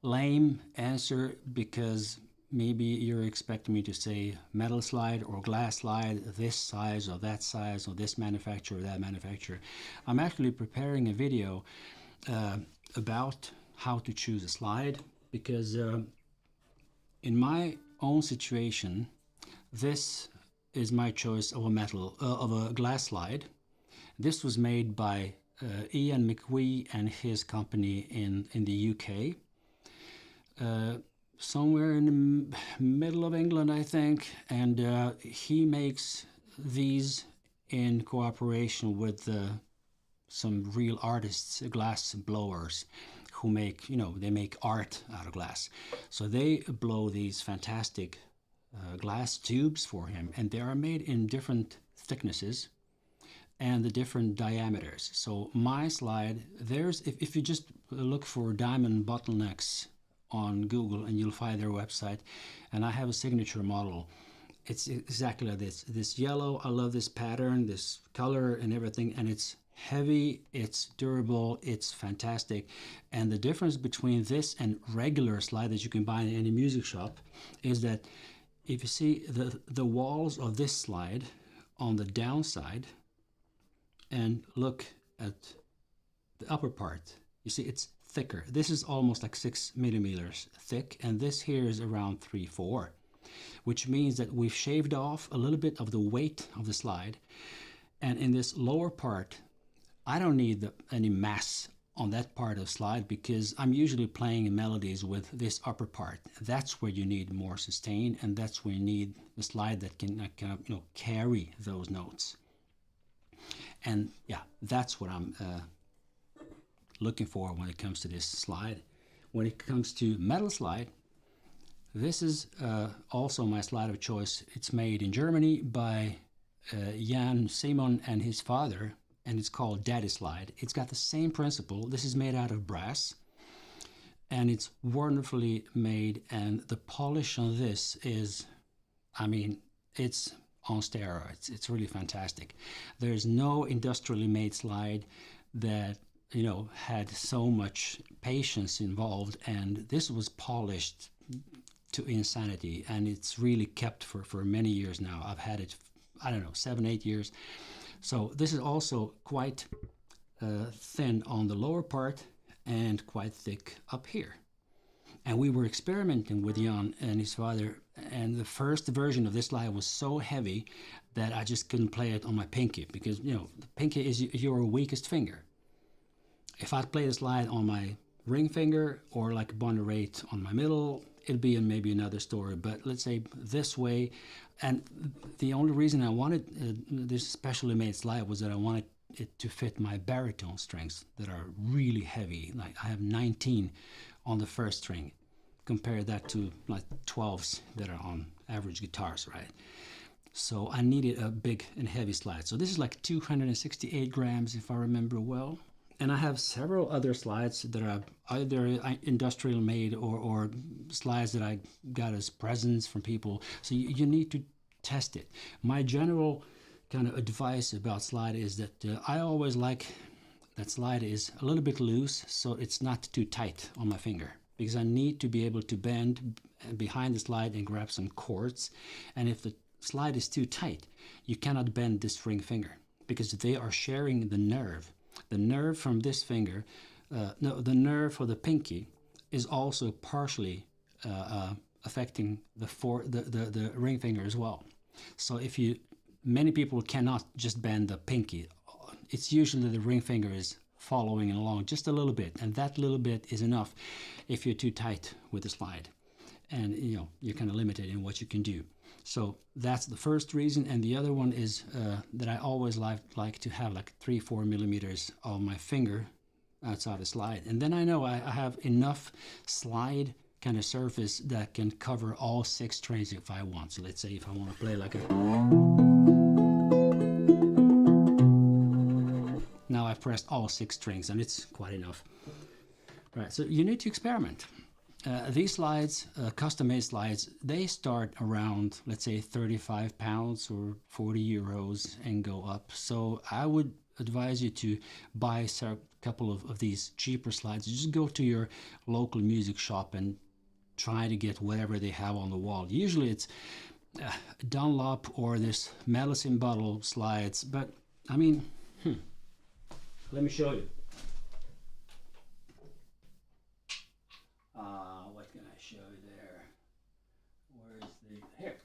lame answer because maybe you're expecting me to say metal slide or glass slide, this size or that size, or this manufacturer or that manufacturer. I'm actually preparing a video about how to choose a slide, because in my own situation, this is my choice of a glass slide. This was made by Ian McWee and his company in the UK. Somewhere in the middle of England, I think, and he makes these in cooperation with some real artists, glass blowers, who make, they make art out of glass. So they blow these fantastic glass tubes for him, and they are made in different thicknesses and the different diameters. So my slide, if you just look for diamond bottlenecks on Google, and you'll find their website, and I have a signature model. It's exactly like this yellow. I love this pattern, this color and everything, and it's heavy, it's durable, it's fantastic. And the difference between this and regular slide that you can buy in any music shop is that if you see the walls of this slide on the downside and look at the upper part, you see it's thicker. This is almost like 6 millimeters thick, and this here is around 3-4, which means that we've shaved off a little bit of the weight of the slide. And in this lower part, I don't need any mass on that part of the slide, because I'm usually playing melodies with this upper part. That's where you need more sustain, and that's where you need the slide that can carry those notes. And yeah, that's what I'm looking for when it comes to this slide. When it comes to metal slide, this is also my slide of choice. It's made in Germany by Jan Simon and his father, and it's called Daddy Slide. It's got the same principle. This is made out of brass, and it's wonderfully made, and the polish on this is, it's on steroids. It's really fantastic. There's no industrially made slide that had so much patience involved, and this was polished to insanity, and it's really kept for many years now. I've had it, 7-8 years. So this is also quite thin on the lower part and quite thick up here. And we were experimenting with Jan and his father, and the first version of this slide was so heavy that I just couldn't play it on my pinky, because the pinky is your weakest finger. If I'd play the slide on my ring finger or like Bonnie Raitt on my middle, it'd be maybe another story. But let's say this way, and the only reason I wanted this specially made slide was that I wanted it to fit my baritone strings that are really heavy. Like I have 19 on the first string. Compare that to like 12s that are on average guitars, right? So I needed a big and heavy slide. So this is like 268 grams if I remember well. And I have several other slides that are either industrial made or slides that I got as presents from people. So you need to test it. My general kind of advice about slide is that I always like that slide is a little bit loose, so it's not too tight on my finger, because I need to be able to bend behind the slide and grab some chords. And if the slide is too tight, you cannot bend this ring finger, because they are sharing the nerve. The nerve from this finger, no, the nerve for the pinky is also partially affecting the ring finger as well. So if many people cannot just bend the pinky. It's usually the ring finger is following along just a little bit, and that little bit is enough if you're too tight with the slide. And you're kind of limited in what you can do. So that's the first reason. And the other one is that I always like to have like 3-4 millimeters of my finger outside the slide. And then I know I have enough slide kind of surface that can cover all 6 strings if I want. So let's say if I want to play like a... Now I've pressed all 6 strings, and it's quite enough. Right, so you need to experiment. These slides, custom-made slides, they start around, let's say, 35 pounds or 40 euros and go up. So I would advise you to buy a couple of these cheaper slides. Just go to your local music shop and try to get whatever they have on the wall. Usually it's Dunlop or this medicine bottle slides, but I mean, let me show you. What can I show you there? Where is the... Here.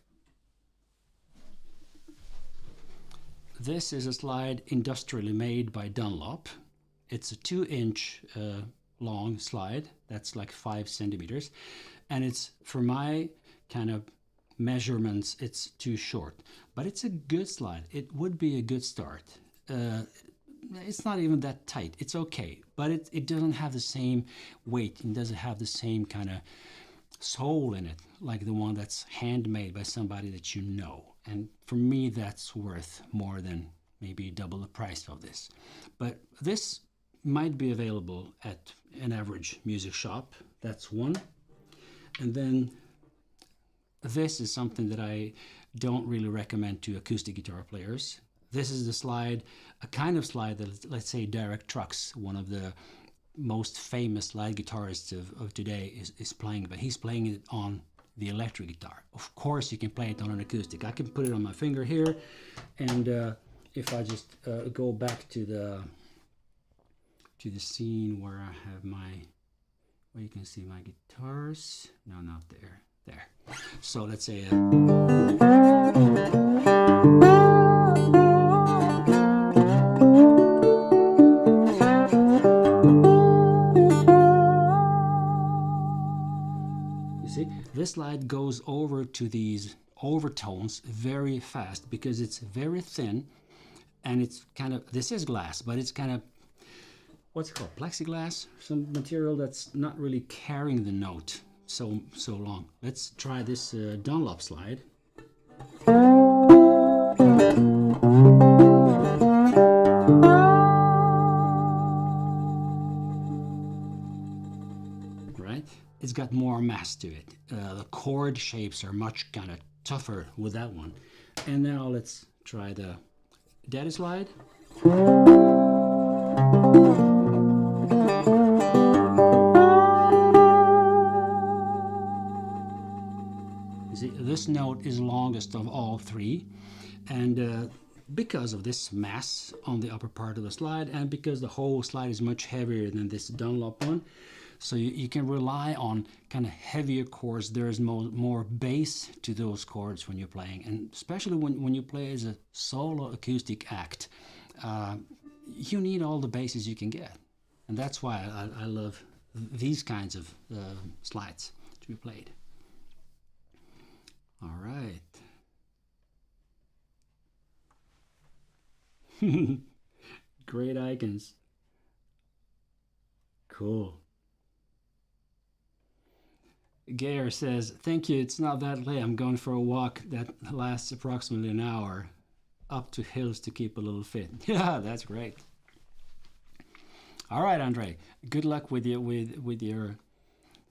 This is a slide industrially made by Dunlop. It's a 2-inch long slide. That's like 5 centimeters. And it's, for my kind of measurements, it's too short. But it's a good slide. It would be a good start. It's not even that tight. It's okay, but it doesn't have the same weight. It doesn't have the same kind of soul in it, like the one that's handmade by somebody that you know. And for me, that's worth more than maybe double the price of this. But this might be available at an average music shop. That's one. And then this is something that I don't really recommend to acoustic guitar players. This is the slide, a kind of slide that, let's say, Derek Trucks, one of the most famous slide guitarists of today, is playing, but he's playing it on the electric guitar. Of course, you can play it on an acoustic. I can put it on my finger here, and if I just go back to the scene where I have where you can see my guitars. No, not there. There. So let's say. This slide goes over to these overtones very fast because it's very thin, and it's kind of, this is glass, but it's kind of, what's it called, plexiglass, some material that's not really carrying the note so long. Let's try this Dunlop slide. Right? It's got more mass to it. The chord shapes are much kind of tougher with that one. And now let's try the Daddy slide. You see, this note is longest of all 3, and because of this mass on the upper part of the slide, and because the whole slide is much heavier than this Dunlop one, so you can rely on kind of heavier chords. There is more bass to those chords when you're playing, and especially when you play as a solo acoustic act, you need all the basses you can get, and that's why I love these kinds of slides to be played. All right. Great icons. Cool. Gayer says, thank you, it's not that late. I'm going for a walk that lasts approximately an hour up to hills to keep a little fit. Yeah, that's great. All right, Andre. Good luck with your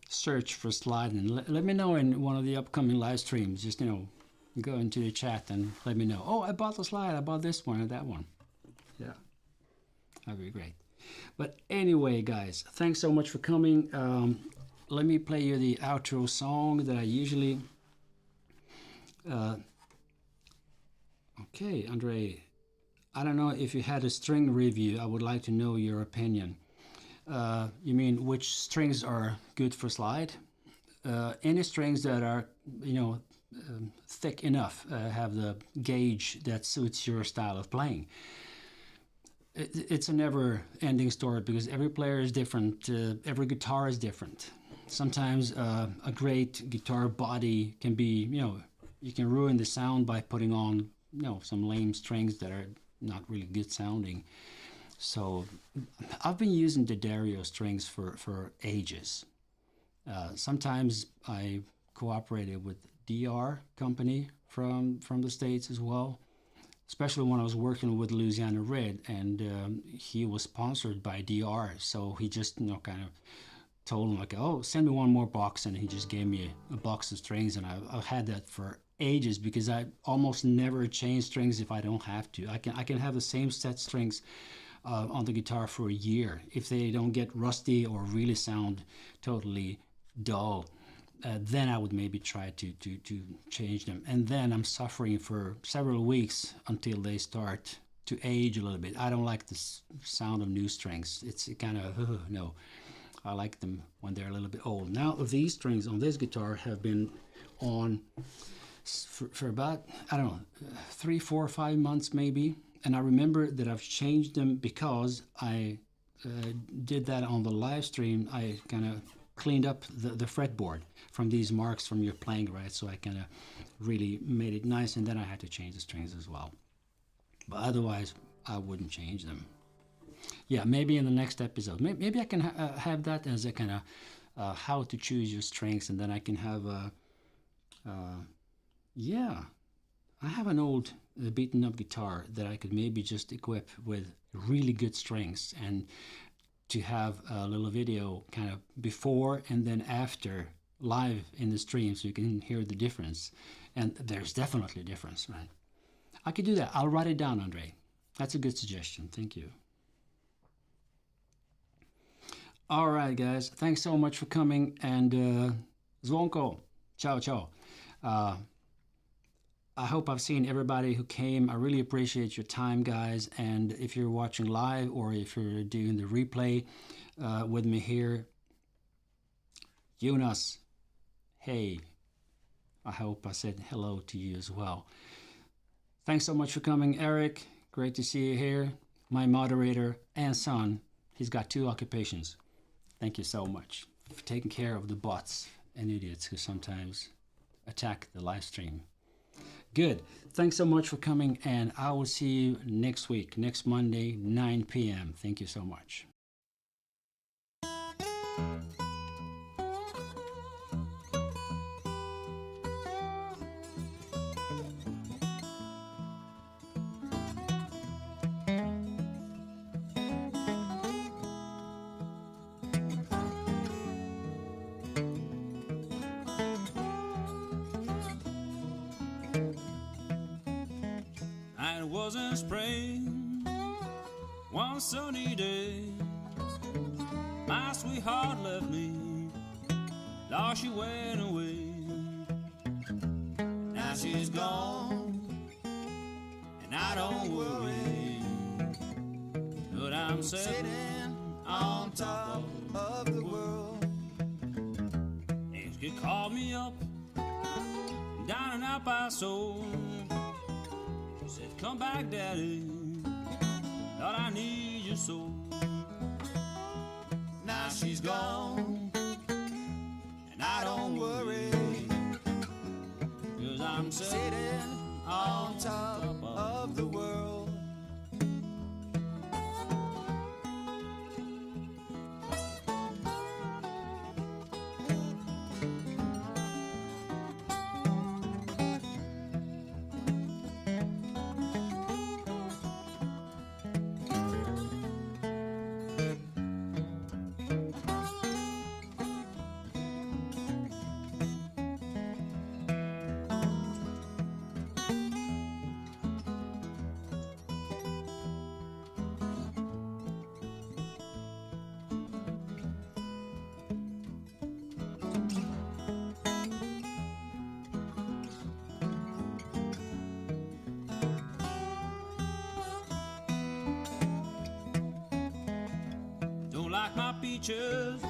search for slide, and let me know in one of the upcoming live streams. Just go into the chat and let me know. Oh, I bought the slide. I bought this one or that one. Yeah, that'd be great. But anyway, guys, thanks so much for coming. Let me play you the outro song that I usually. Okay, Andre. I don't know if you had a string review. I would like to know your opinion. You mean which strings are good for slide? Any strings that are, thick enough, have the gauge that suits your style of playing. It's a never-ending story because every player is different. Every guitar is different. Sometimes a great guitar body can be, you can ruin the sound by putting on, some lame strings that are not really good sounding. So I've been using the Dario strings for ages. Sometimes I cooperated with DR company from the States as well, especially when I was working with Louisiana Red, and he was sponsored by DR. So he just, kind of told him like, oh, send me one more box, and he just gave me a box of strings, and I've had that for ages because I almost never change strings if I don't have to. I can have the same set strings on the guitar for a year if they don't get rusty or really sound totally dull. Then I would maybe try to change them, and then I'm suffering for several weeks until they start to age a little bit. I don't like the sound of new strings. It's kind of no. I like them when they're a little bit old. Now these strings on this guitar have been on for about, I don't know, 3, 4, 5 months maybe. And I remember that I've changed them because I did that on the live stream. I kind of cleaned up the fretboard from these marks from your playing, right? So I kind of really made it nice, and then I had to change the strings as well. But otherwise, I wouldn't change them. Yeah, maybe in the next episode. Maybe I can have that as a kind of how to choose your strings, and then I can have a... yeah, I have an old beaten up guitar that I could maybe just equip with really good strings, and to have a little video kind of before and then after live in the stream so you can hear the difference. And there's definitely a difference, right? I could do that. I'll write it down, Andre. That's a good suggestion. Thank you. All right, guys. Thanks so much for coming, and Zvonko. Ciao, ciao. I hope I've seen everybody who came. I really appreciate your time, guys. And if you're watching live or if you're doing the replay with me here, Jonas, hey, I hope I said hello to you as well. Thanks so much for coming, Eric. Great to see you here. My moderator and son, he's got 2 occupations. Thank you so much for taking care of the bots and idiots who sometimes attack the live stream. Good. Thanks so much for coming, and I will see you next week, next Monday, 9 p.m. Thank you so much. It was in spring, one sunny day, my sweetheart left me, Lord, she went away. Now she's gone, and I don't worry, but I'm sitting on top of the world. Things could call me up, down and out by soul. Said, come back, Daddy, Lord, I need your soul. Now she's gone, and I don't worry, 'cause I'm sitting on top of the world. Don't like my peaches,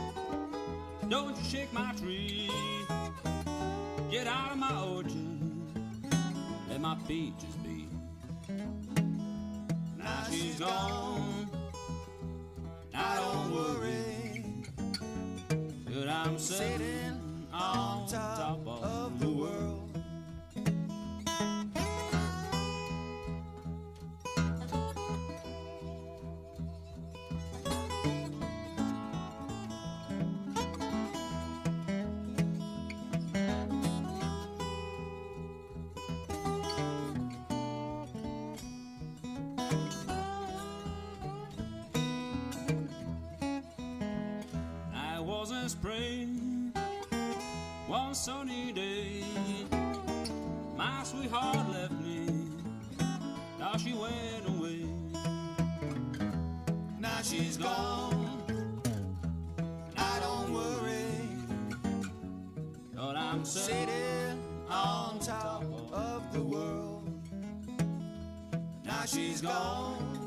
don't you shake my tree. Get out of my orchard, let my peaches be. Now she's gone, I don't worry, but I'm sitting on top of the world. Spring, one sunny day, my sweetheart left me, now she went away. Now she's gone, I don't worry, but I'm sitting on top of the world. Now she's gone,